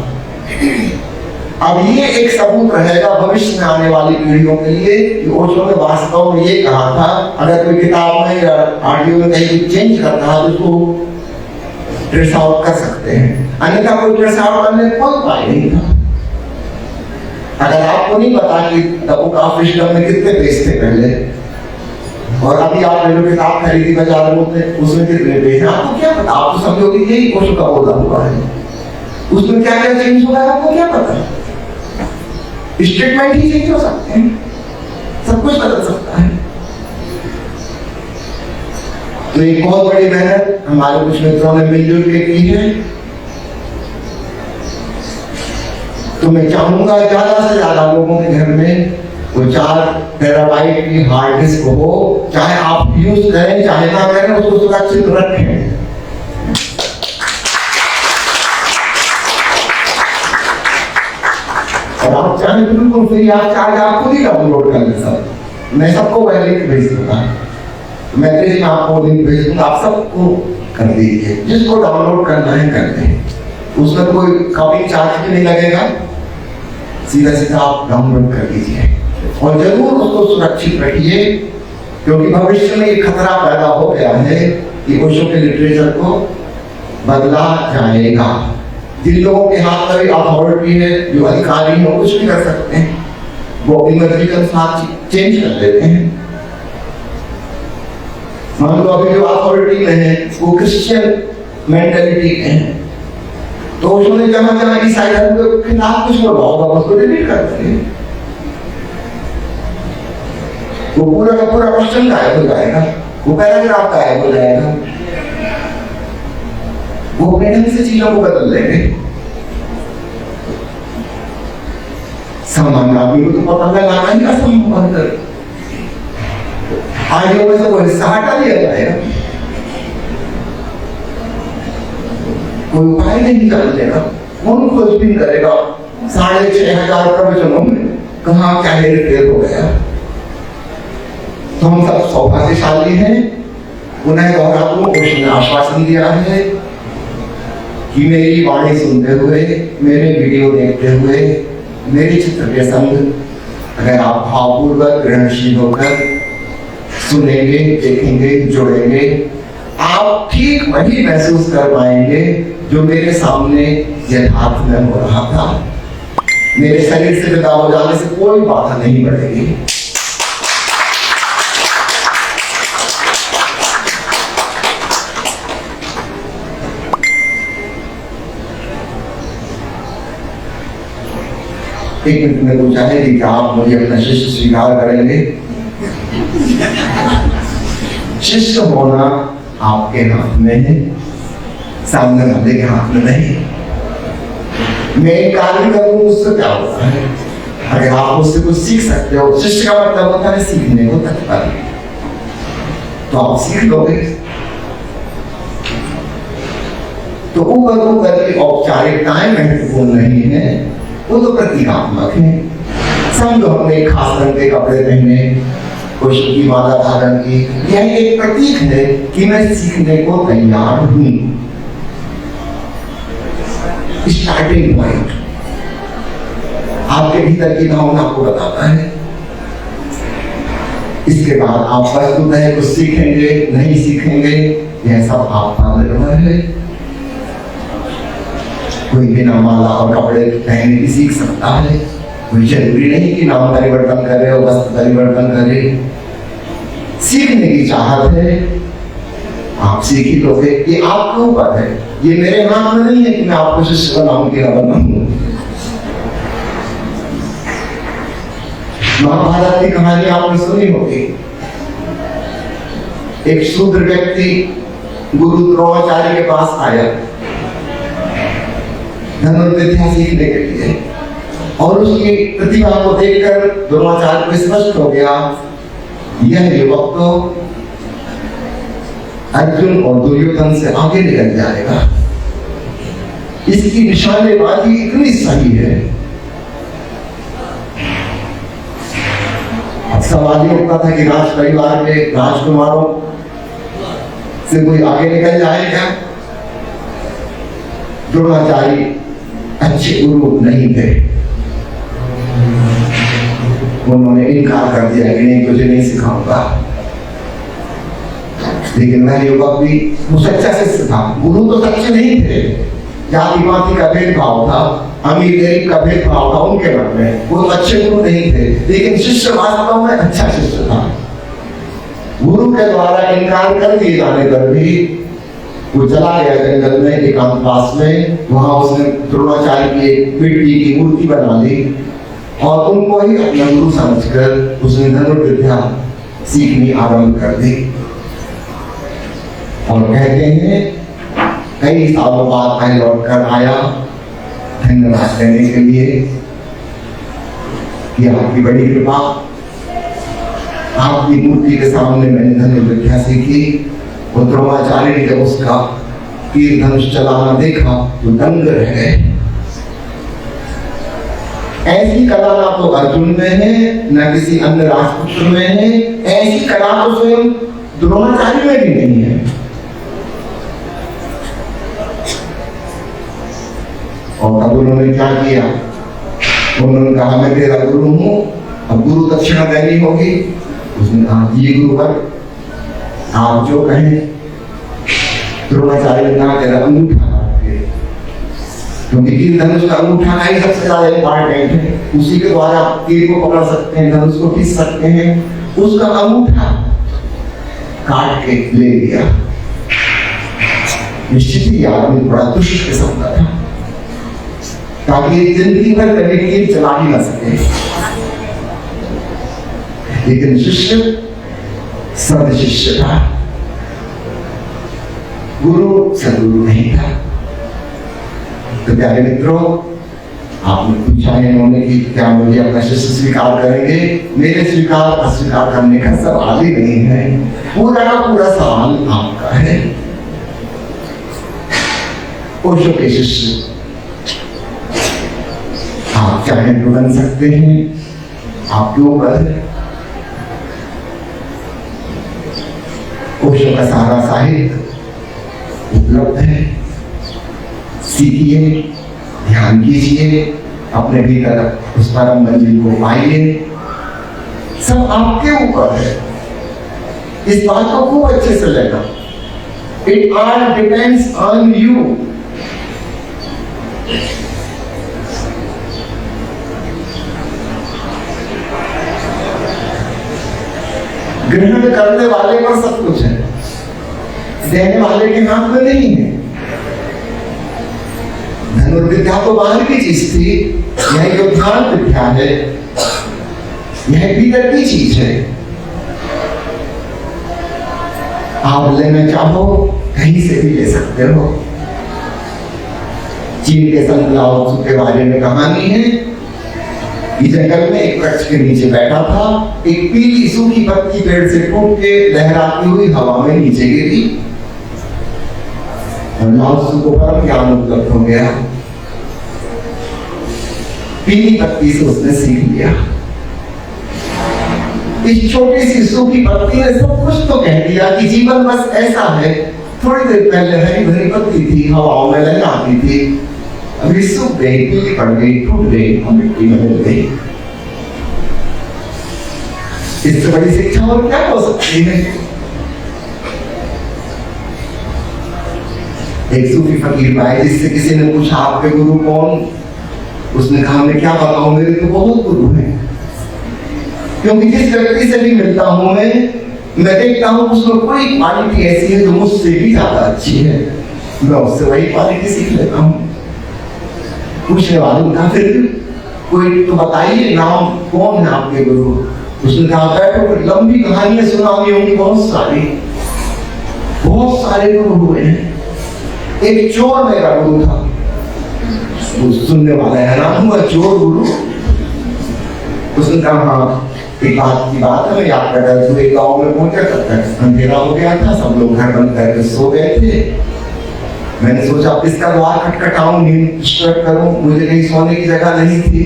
अब ये एक सबूत रहेगा भविष्य में आने वाली पीढ़ियों के लिए कि ओशो ने वास्तव में ये कहा था। अगर कोई किताब में या ऑडियो में कहीं चेंज करता है तो उसको ट्रेस आउट कर सकते हैं, अन्यथा कोई ट्रेस आउट करने कोई उपाय नहीं था। अगर आपको नहीं पता कि द बुक ऑफ विजडम में कितने पेज थे पहले, और अभी आपने जो किताब खरीदी बाजार में उसमें कितने पेज हैं, आपको क्या पता? आप तो समझोगे यही ओशो का बोला हुआ है, उसमें क्या क्या चेंज हुआ है आपको क्या पता? स्टेटमेंट ही चेंज हो सकते हैं, सब कुछ बदल सकता है। तो एक बहुत बड़ी मेहनत हमारे कुछ मित्रों ने मिलजुल के की है। तो मैं चाहूंगा ज्यादा से ज्यादा लोगों के घर में वो 4 टेराबाइट की हार्ड डिस्क हो, चाहे आप यूज करें चाहे ना करें, उसको सुरक्षित रखें। और आप चाहे तो बिल्कुल फ्री आप चार्ज आप खुद ही डाउनलोड कर लें सब। मैं सबको वह लिंक भेज दूंगा, मैं आपको लिंक भेज दूंगा, आप सबको कर दीजिए, जिसको डाउनलोड करना है कर दें। उसमें कोई कॉपी चार्ज भी नहीं लगेगा, सीधा सीधा आप डाउनलोड कर दीजिए। और जरूर उसको सुरक्षित रखिए, क्योंकि भविष्य में ये खतरा पैदा हो गया है कि ओशो के लिटरेचर को बदला जाएगा। जिन लोगों के हाथ में अथॉरिटी है, जो अधिकारी हैं, कुछ भी कर सकते हैं, वो अपनी मर्जी के अनुसार चेंज कर देते हैं। मान लो अभी जो अथॉरिटी में है वो क्रिश्चियन मेंटालिटी के हैं, तो उसने जहाँ जहाँ ईसाई धर्म के खिलाफ कुछ बोला होगा उसको डिलीट कर देंगे, वो पूरा का पूरा क्वेश्चन गायब हो जाएगा, वो पैराग्राफ गायब हो जाएगा, वो अपने ढंग से चीजों को बदल लेंगे। सामान्य आदमी को तो पता लगाना ही असंभव है। आगे में से वो हिस्सा हटा दिया जाएगा, कोई उपाय नहीं निकाल देगा, कौन खोजबीन करेगा 6,500 प्रवचनों में कहाँ क्या हेरफेर हो गया। तो हम सब सौभाग्यशाली हैं। उन्हें दोहरातों ओशो ने आश्वासन दिया है कि मेरी वाणी सुनते हुए, मेरे वीडियो देखते हुए, मेरे चित्र के संग अगर आप भावपूर्वक ग्रहणशील होकर सुनेंगे, देखेंगे, जुड़ेंगे, आप ठीक वही महसूस कर पाएंगे जो मेरे सामने यथार्थ में हो रहा था। मेरे शरीर से विदा हो जाने से कोई बाधा नहीं बढ़ेगी। एक मिनट में पूछा है कि क्या आप मुझे अपना शिष्य स्वीकार करेंगे? शिष्य होना आपके हाथ में है, सामने वाले के हाथ में नहीं। मैं कार्य करूं उससे क्या होता है? अगर आप उससे कुछ सीख सकते हो, शिष्य का मतलब होता है सीखने को तत्पर, तो आप सीख लोगे। तो ऊपर की औपचारिकताएं महत्वपूर्ण नहीं है, वो तो प्रतीकात्मक है। समझो हमने खास रंग के कपड़े पहने, ओशो की माला धारण की, यह एक प्रतीक है कि मैं सीखने को तैयार हूं। स्टार्टिंग पॉइंट आपके भीतर की भावना को बताता है। इसके बाद आप वस्तुतः कुछ सीखेंगे नहीं सीखेंगे, यह सब आप पर निर्भर है। कोई बिना माला और कपड़े पहने भी सीख सकता है, कोई जरूरी नहीं कि नाम परिवर्तन करे और वस्त्र परिवर्तन करे। सीखने की चाहत है, आप सीख ही लोगे, ये आपके ऊपर है। ये मेरे हाथ में नहीं है कि मैं आपको शिष्य बनाऊं कि न बनाऊं। महाभारत की कहानी आपने सुनी होगी। एक शूद्र व्यक्ति गुरु द्रोणाचार्य के पास आया धनुर्विद्या सीखने के लिए, और उसकी प्रतिभा को देखकर द्रोणाचार्य को स्पष्ट हो गया, यह युवक तो अर्जुन और दुर्योधन से आगे निकल जाएगा, इसकी निशानेबाजी इतनी सही है। अब सवाल ये उठता था कि राज परिवार के राजकुमारों से कोई आगे निकल जाएगा। द्रोणाचार्य अच्छे गुरु नहीं थे, उन्होंने इनकार कर दिया कि नहीं, तुझे नहीं सिखाऊंगा। लेकिन वह युवक भी वो सच्चा शिष्य था। गुरु तो सच्चे नहीं थे, जाति पाति का भेदभाव था, अमीर गरीब का भेदभाव था उनके मन में, वो अच्छे गुरु नहीं थे। लेकिन शिष्य वास्तव में अच्छा शिष्य था। गुरु के द्वारा इनकार कर दिए जाने पर भी वो चला गया जंगल में, एकांतवास में। वहां उसने द्रोणाचार्य की एक मिट्टी की मूर्ति बना ली और उनको ही अपना गुरु समझकर उसने धनुर्विद्या सीखनी आरंभ कर दी। और कहते हैं कई सालों बाद मैं लौट कर आया धन्यवाद करने के लिए कि आपकी बड़ी कृपा, आपकी मूर्ति के सामने मैंने धनुर्विद्या सीखी। और द्रोणाचार्य ने जब उसका तीर धनुष चलाना देखा तो दंग रह गए। ऐसी कला ना तो अर्जुन में है, न किसी अन्य राजपुत्र में है, ऐसी कला तो स्वयं द्रोणाचार्य में भी नहीं है। और अब उन्होंने क्या किया, उन्होंने कहा मैं तेरा गुरु हूं, अब गुरु दक्षिणा देनी होगी। उसने कहा ये गुरुवर आप जो कहें। द्रोणाचार्य ने कहा तेरा अंगूठा काट दे, क्योंकि तीर धनुष का अंगूठा का ही सबसे ज्यादा इंपॉर्टेंट है, उसी के द्वारा आप तीर को पकड़ सकते हैं, धनुष को खींच सकते हैं। उसका अंगूठा काट के ले लिया। निश्चित ही आदमी बड़ा दुष्ट किस्म का था, ताकि जिंदगी भर कभी तीर चला ही ना सके। लेकिन शिष्य सद शिष्य था, गुरु सदगुरु नहीं था। तो प्यारे मित्रों, आपने पूछा है इन्होंने कि क्या मुझे अपना शिष्य स्वीकार करेंगे। मेरे स्वीकार अस्वीकार करने का सवाल ही नहीं है, पूरा का पूरा सवाल आपका है। ओशो के शिष्य आप चाहे तो बन सकते हैं, आपके ऊपर। ओशो का सारा साहित्य उपलब्ध है, सीखिए, ध्यान कीजिए, अपने भीतर उस परम मंजिल को पाइए। सब आपके ऊपर है, इस बात को खूब अच्छे से लेना। It all depends on you. ग्रहण करने वाले पर सब कुछ है, देने वाले के हाथ में नहीं है। धनुर्विद्या तो बाहर की चीज थी, यह जो ध्यान विद्या है यह भीतर की चीज है। आप लेना चाहो कहीं से भी ले सकते हो। चीन के संत लाओ त्सु के बारे में कहानी है कि जंगल में एक वृक्ष के नीचे बैठा था, एक पीली सूखी पत्ती पेड़ से टूट के लहराती हुई हवा में नीचे गिरी और लाओ त्सु को परम ज्ञान उपलब्ध हो गया। पीली पत्ती से उसने सीख लिया। इस छोटी सी सूखी पत्ती ने सब कुछ तो कह दिया कि जीवन बस ऐसा है। थोड़ी देर पहले हरी भरी पत्ती थी, हवाओं में लहराती थी, अभी सूख गई, पीली पड़ गई, टूट गई, मिट्टी में मिल गई। इससे बड़ी शिक्षा और क्या हो सकती है। एक सूफी फकीर पाए जिससे किसी ने पूछा आपके गुरु कौन। उसने कहा मैं क्या बताऊं, मेरे तो बहुत गुरु हैं, क्योंकि जिस व्यक्ति से भी मिलता हूं मैं देखता हूं उसमें कोई क्वालिटी ऐसी है जो मुझसे भी ज्यादा अच्छी है, मैं उससे वही क्वालिटी सीख लेता हूं। पूछने वाले कहा फिर कोई तो बताइए नाम कौन है आपके गुरु। उसने कहा बैठो, लंबी कहानियां सुनानी होंगी, बहुत सारे गुरु हुए हैं। एक चोर मेरा गुरु था, सुनने वाला हैरान हुआ, चोर गुरु। उसने कहा हाँ, एक बात है, मैं याद कर रहा था, एक गाँव में पहुंचा तक अंधेरा हो गया था, सब लोग घर बंद करके सो गए थे। मैंने सोचा इसका द्वार खटखटाऊं, नींद डिस्टर्ब करूं, मुझे कहीं सोने की जगह नहीं थी।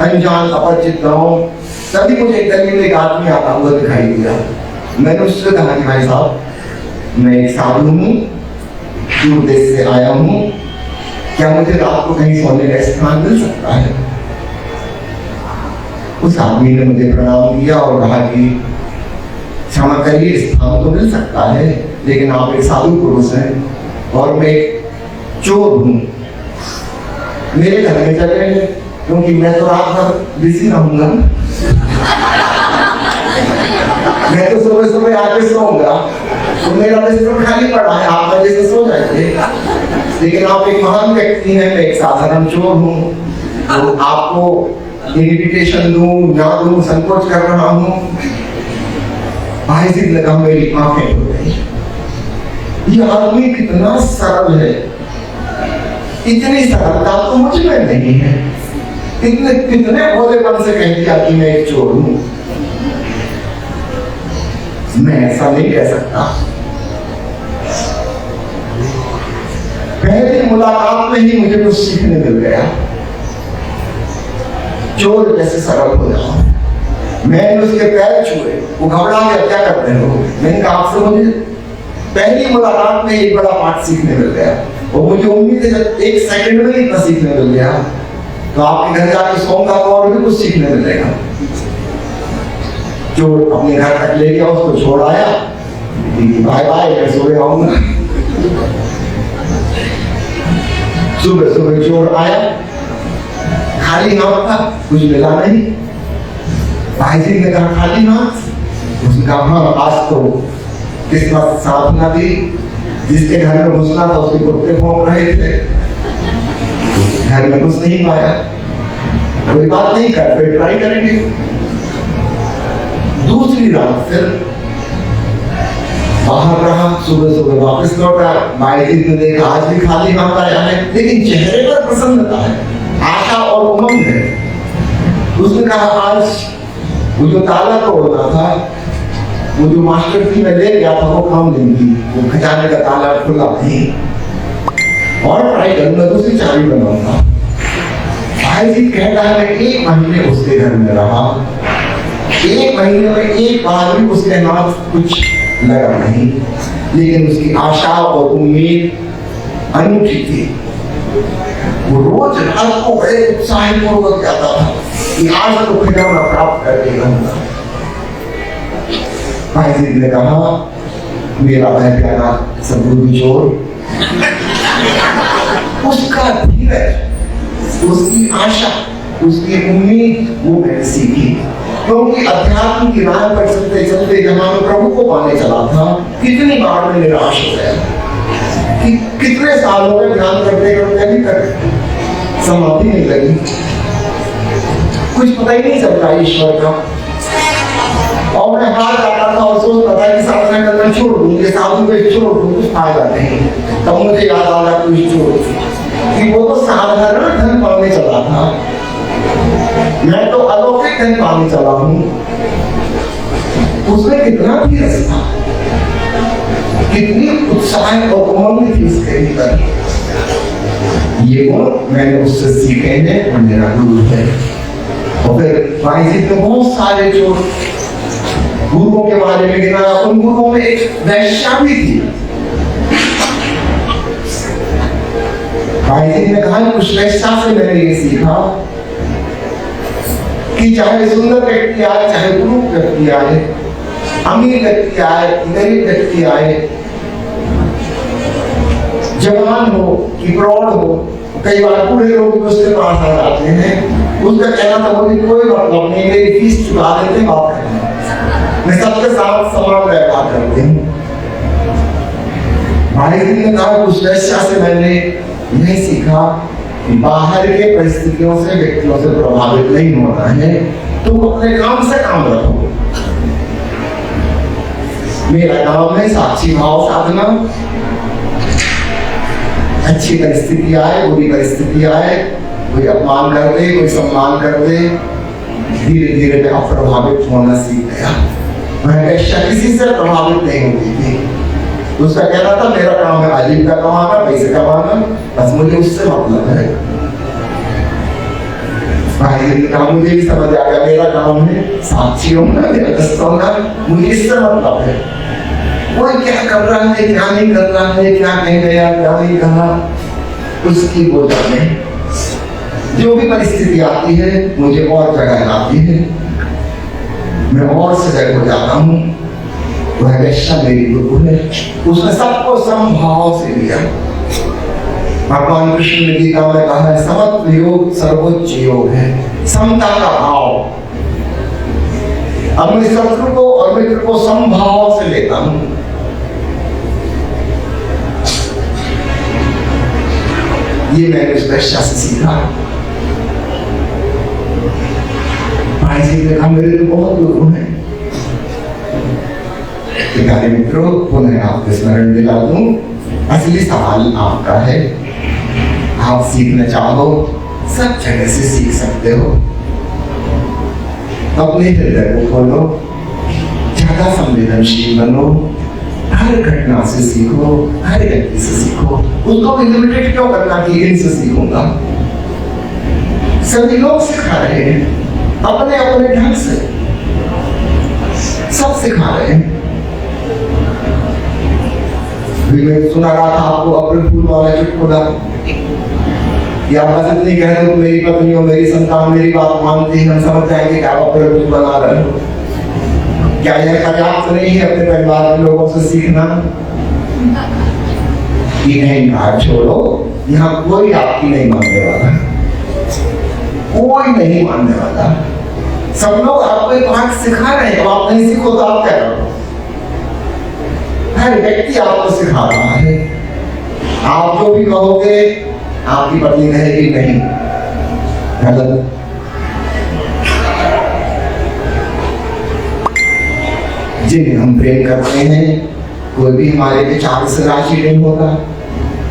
अनजान अपरिचित गाँव, तभी मुझे एक गली में एक आदमी आता हुआ दिखाई दिया। मैंने उससे कहा कि भाई साहब, मैं एक साधु हूँ, दूर देश से आया हूँ, क्या मुझे रात को कहीं सोने का स्थान मिल सकता है। उस आदमी ने मुझे प्रणाम किया और कहा कि क्षमा करिए, स्थान तो मिल सकता है, लेकिन आप एक साधु पुरुष हैं और मैं एक चोर हूँ, मेरे घर में चले, क्योंकि मैं तो रात भर बिजी रहूंगा, मैं तो सुबह सुबह आके सोऊंगा, तो मेरा बिस्तर खाली पड़ा है, आप वजह से सो जाएंगे। लेकिन आप एक महान व्यक्ति हैं, मैं एक साधारण चोर हूँ, तो आपको इन्विटेशन दूं ना दूं संकोच कर रहा हूँ। भाई जी लगा मेरी आंखें खुल गई। ये आदमी कितना सरल है, इतनी सरलता तो मुझ में नहीं है। कितने भोलेपन से कह दिया कि मैं एक चोर हूं। मैं ऐसा नहीं कह सकता। पहली मुलाकात में ही मुझे कुछ सीखने मिल गया। चोर जैसे सरल हो जाओ। मैंने उसके पैर छुए, वो घबरा गया, क्या करते हो। मैंने कहा आपसे मुझे पहली मुलाकात में एक बड़ा पाठ सीखने मिल गया, और मुझे उम्मीद है एक सेकंड में इतना सीखने मिल गया तो आपके घर जाकर सोऊंगा तो और भी कुछ सीखने मिलेगा। चोर अपने घर तक ले गया, उसको छोड़ आया, बाय बाय, मैं सोए आऊंगा। सुबह सुबह चोर आया, खाली हाथ था, कुछ मिला नहीं। भाई जी ने कहा खाली हाथ। उसने कहा हाँ, आज तो किस्मत साथ ना दी, जिसके घर में घुसना था उसके कुत्ते भौंक रहे थे, घर में घुस नहीं पाया। कोई बात नहीं, कर फिर ट्राई करेंगे। दूसरी रात फिर बाहर रहा, सुबह सुबह वापस लौटा। भाई जी ने देखा आज भी खाली हाथ आया है, लेकिन चेहरे पर प्रसन्नता है, आशा और उमंग है। उसने कहा आज वो जो ताला तोड़ना था, वो जो मास्टर की मैं ले गया था, वो काम नहीं की, वो खजाने का ताला खुला नहीं, और ट्राई करूंगा, दूसरी चाबी बनाऊंगा। भाई जी कह रहा है मैं 1 महीने उसके घर में रहा, 1 महीने में एक बार भी उसके हाथ कुछ लगा नहीं, लेकिन उसकी आशा और उम्मीद अनूठी थी। वो रोज रात को बड़े उत्साहपूर्वक जाता था कि आज तो खजाना प्राप्त करके रहूंगा। भाई जी ने कहा मेरा भाई प्यारा सदगुरु चोर, उसका धीरज, उसकी आशा, उसकी उम्मीद वो मैंने सीखी, क्योंकि अध्यात्म की राह पर चलते चलते जहां मैं प्रभु को पाने चला था, कितनी बार मैं निराश हो गया कि कितने सालों में ध्यान करते करते अभी तक समाधि नहीं लगी, कुछ पता ही नहीं चलता ईश्वर का। और मैं हार जाता था और सोचता था कि साधना करना छोड़ दूं, ये साधु को छोड़ दूं, कुछ फायदा नहीं। तब मुझे याद आ रहा कुछ छोड़ कि वो तो साधारण धन पाने चला था, मैं तो अलौकिक धन पाने चला हूं। उसमें कितना धीरज था, कितनी उत्साह और उमंग थी उसके भीतर। ये गुण मैंने उससे सीखे हैं और मेरा गुरु है। और फिर भाई जी ने बहुत सारे जो गुरुओं के बारे में गिना, उन गुरुओं में एक वैश्या भी थी। भाई जी ने कहा उस वैश्या से मैंने ये सीखा कि चाहे सुंदर व्यक्ति आए, चाहे गुरु व्यक्ति आए, अमीर व्यक्ति आए, गरीब व्यक्ति आए, जवान हो कि प्रौढ़ हो, कई बार बूढ़े लोग भी उसके पास आ जाते हैं, उसका कहना था मुझे कोई मतलब नहीं, मेरी फीस चुका देते, बात करते, मैं सबके साथ समान व्यवहार करती हूँ। भाई ने कहा उस वैश्या से मैंने यही सीखा कि बाहर के परिस्थितियों से, व्यक्तियों से प्रभावित नहीं होना है, तुम अपने काम से काम रखो। मेरा काम है साक्षी भाव साधना। अच्छी परिस्थिति आए, बुरी परिस्थिति आए, कोई अपमान कर दे, कोई सम्मान कर दे, धीरे धीरे मैं अप्रभावित होना सीख गया। मैं वैश्या किसी से प्रभावित नहीं होती थी। उसका कहना था मेरा काम है आजीविका कमाना, पैसे कमाना, बस मुझे उससे मतलब है। मुझे भी समझ आ गया मेरा काम है साक्षी होना, व्यवस्थ होना, मुझे इससे मतलब है। कोई क्या कर रहा है, क्या नहीं कर रहा है, क्या कह गया, क्या नहीं कहा, उसकी वो जाने। जो भी परिस्थिति आती है मुझे और जगह लाती है, मैं और सजग हो जाता हूँ। वह वैश्या मेरी गुरु है, उसने सबको समभाव से लिया। भगवान कृष्ण ने गीता में कहा है समत्व योग सर्वोच्च योग है, समता का भाव। अब मैं शत्रु को और मित्र को समभाव से लेता हूं। ये मैंने उस वैश्या से सीखा। भाई जी ने कहा मेरे तो बहुत गुरु हैं। प्यारे मित्रों, पुनः आपको स्मरण दिला दूं, असली सवाल आपका है। आप सीखना चाहो सब जगह से सीख सकते हो। अपने हृदय को खोलो, ज्यादा संवेदनशील बनो, हर घटना से सीखो, हर व्यक्ति से सीखो। उसको भी लिमिटेड क्यों करना कि इनसे सीखूंगा। सभी लोग सिखा रहे हैं अपने अपने ढंग से, सब सिखा रहे हैं। मैं सुना रहा था आपको अप्रैल फूल वाला चुटकुला, या बस इतनी कह दो मेरी पत्नी और मेरी संतान मेरी बात मानती है, हम समझ जाएंगे कि आप अप्रैल फूल बना रहे हो। क्या यह पर्याप्त नहीं है अपने परिवार के लोगों से सीखना? ये नहीं कहा छोड़ो, यहाँ कोई आपकी नहीं मानने वाला, कोई नहीं मानने वाला। सब लोग आपको एक बात सिखा रहे हैं, आप नहीं सीखो तो आप क्या करो? हर व्यक्ति आपको सिखा रहा है। आप जो भी कहोगे आपकी पत्नी कहेगी नहीं, गलत। जिन्हें हम प्रेम करते हैं कोई भी हमारे विचार से राजी नहीं होगा,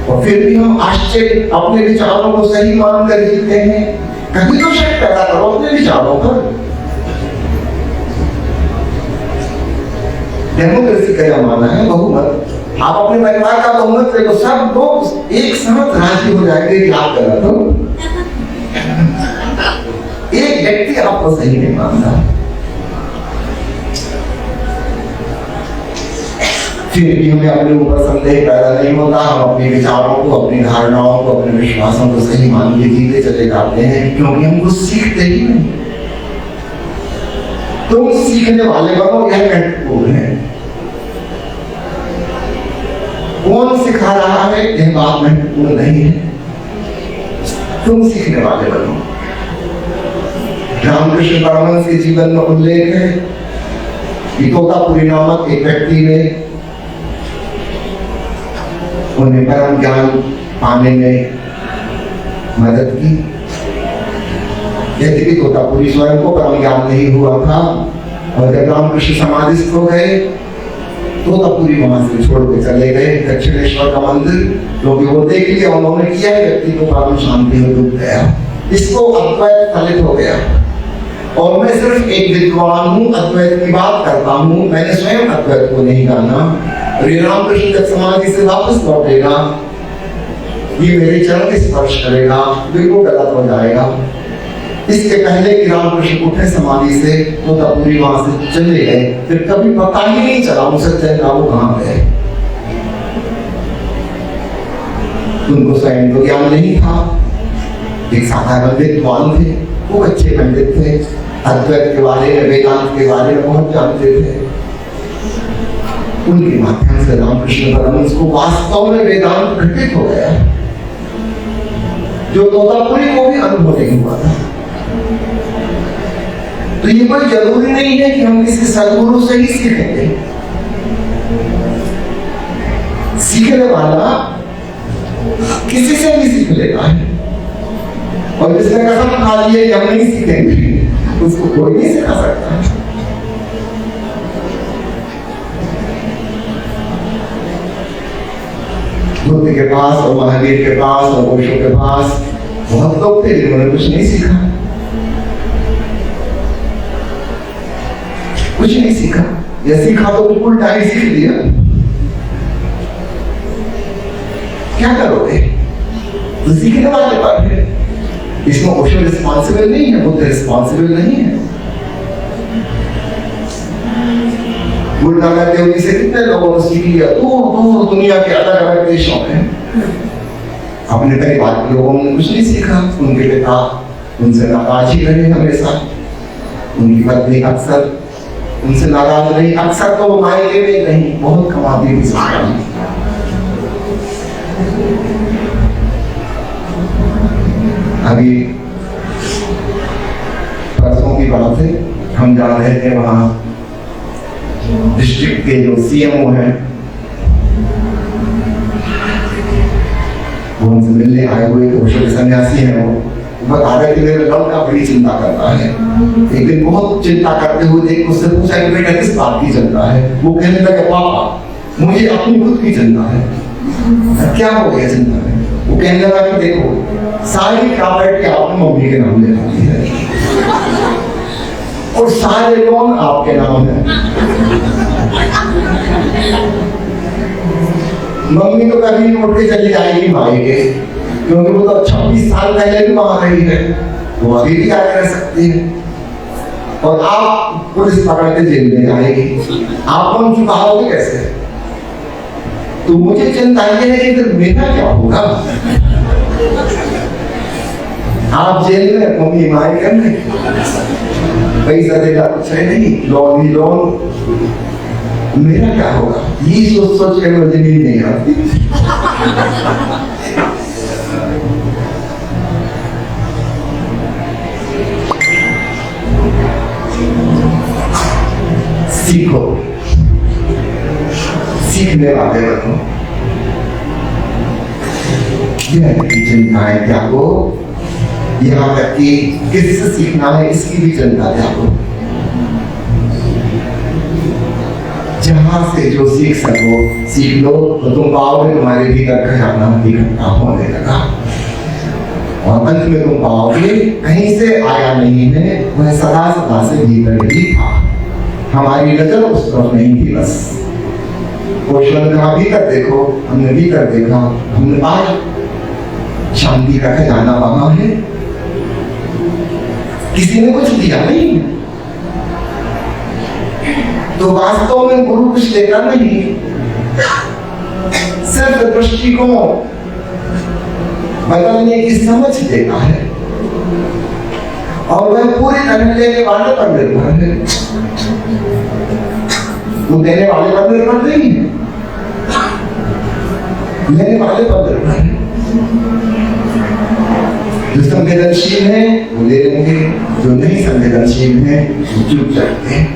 और फिर भी हम आश्चर्य अपने विचारों को सही मानकर जीते हैं। कभी तो शक पैदा करो अपने विचारों पर। डेमोक्रेसी का जमाना है, बहुमत। आप अपने परिवार का बहुमत देखो, सब लोग एक साथ राजी हो जाएंगे कि आप गलत हो। एक व्यक्ति आपको सही नहीं मानता, फिर भी हमें अपने ऊपर संदेह पैदा नहीं होता। हम अपने विचारों को, अपनी धारणाओं को, अपने विश्वासों को सही मान के जीते चले जाते हैं, क्योंकि हम कुछ सीखते ही नहीं। तुम सीखने वाले बनो, यह महत्वपूर्ण है। कौन सिखा रहा है यह बात महत्वपूर्ण नहीं है, तुम सीखने वाले बनो। रामकृष्ण परमहंस के जीवन में उल्लेख है कि तोतापुरी नामक एक व्यक्ति ने उन्हें परम ज्ञान पाने में मदद की। यद्यपि तोतापुरी स्वयं को परम ज्ञान नहीं हुआ था, और जब रामकृष्ण समाधिस्थ हो गए तोतापुरी वहां से छोड़ के चले गए दक्षिणेश्वर का मंदिर, क्योंकि वो देख लिया उन्होंने किया व्यक्ति को परम शांति में डूब गया। इसको अद्वैत फलित हो गया। और मैं सिर्फ एक विद्वान हूँ, अद्वैत की बात करता हूँ, मैंने स्वयं अद्वैत को नहीं जाना। रामकृष्ण जब समाधि से वापस लौटेगा, ये मेरे चरण स्पर्श करेगा, बिल्कुल गलत हो जाएगा। इसके पहले कि रामकृष्ण उठे समाधि से, तोतापुरी वहां से चले गए, फिर कभी पता ही नहीं चला उनसे वो कहाँ गए। उनको स्वयं को ज्ञान नहीं था, एक साधारण विद्वान थे, वो अच्छे पंडित थे, अद्वैत के बारे में, वेदांत के बारे में बहुत जानते थे। उनके माध्यम से रामकृष्ण परमहंस को वास्तव में वेदांत घटित हो गया। जो तोतापुरी को भी अनुभव नहीं हुआ था। तो ये कोई जरूरी नहीं है कि हम किसी सदगुरु से ही सीखेंगे। सीखने वाला किसी से भी सीख लेता है, और जिसने कसम खा ली है कि हम नहीं सीखेंगे, उसको कोई नहीं सिखा सकता। बुद्ध के पास और महावीर के पास और ओशो के पास बहुत लोग थे जिन्होंने कुछ नहीं सीखा, कुछ नहीं सीखा, या सीखा तो बिल्कुल उल्टा सीख लिया। क्या करोगे? तो सीखने वाले पर है, इसमें ओशो रिस्पॉन्सिबल नहीं है, बुद्ध रिस्पॉन्सिबल नहीं है। गुरु नानक देव जी से कितने लोगों ने सीख लिया दूर दूर दुनिया के अलग अलग देशों में। अपने परिवार के लोगों ने कुछ नहीं सीखा, उनके पिता उनसे नाराज ही रहे हमेशा, उनकी पत्नी अक्सर उनसे नाराज रही, अक्सर तो वो मायके में नहीं, बहुत कमाती भी सरकार। अभी परसों की बात है, हम जा रहे थे वहां, डिस्ट्रिक्ट के जो सीएमओ हैं वो उनसे मिलने आए हुए, ओशो के सन्यासी हैं। वो बता रहे कि मेरे लड़का बड़ी चिंता करता है। एक दिन बहुत चिंता करते हुए देख उससे पूछा कि बेटा किस बात की चिंता है? वो कहने लगा पापा मुझे अपनी खुद की चिंता है। क्या हो गया चिंता में? वो कहने लगा कि देखो सारी प्रॉपर्टी आपने मम्मी के नाम ले रखी है और सारे लोन आपके नाम है। मम्मी तो कभी उठ के चली जाएगी भाई के, क्योंकि वो तो 26 साल पहले भी वहां रही है, वो अभी भी क्या कर सकती है। और आप पुलिस पकड़ के जेल में जाएगी, आप लोन चुकाओगे कैसे? तो मुझे चिंता ये है कि फिर मेरा क्या होगा? आप जेल में, मम्मी माए करने, पैसा देगा कुछ है नहीं, लोन ही लोन, मेरा क्या होगा? ये सोच सोच के मुझे नींद नहीं आती। सीखो, सीखने वाले बनो। यह चिंता है त्यागो, यहाँ तक कि किससे सीखना है इसकी भी चिंता त्यागो। जहां से जो सीख सको सीख लो, तो तुम पाओगे तुम्हारे भीतर खजाना इकट्ठा होने लगा, और अंत में तुम पाओगे कहीं से आया नहीं है, वह सदा सदा से भीतर ही था। हमारी नजर उस तरफ नहीं थी बस। ओशो ने कहा भीतर देखो, हमने भीतर देखा, हमने पाया शांति का खजाना वहां है, किसी ने कुछ दिया नहीं। तो वास्तव में गुरु कुछ देता नहीं, सिर्फ दृष्टिकोण बदलने की समझ देता है, और वह पूरी तरह लेने वाले पर निर्भर है, वो देने वाले पर निर्भर नहीं है, लेने वाले पर निर्भर है। जो संवेदनशील है वो ले लेंगे, जो नहीं संवेदनशील है वो चुप जाते हैं।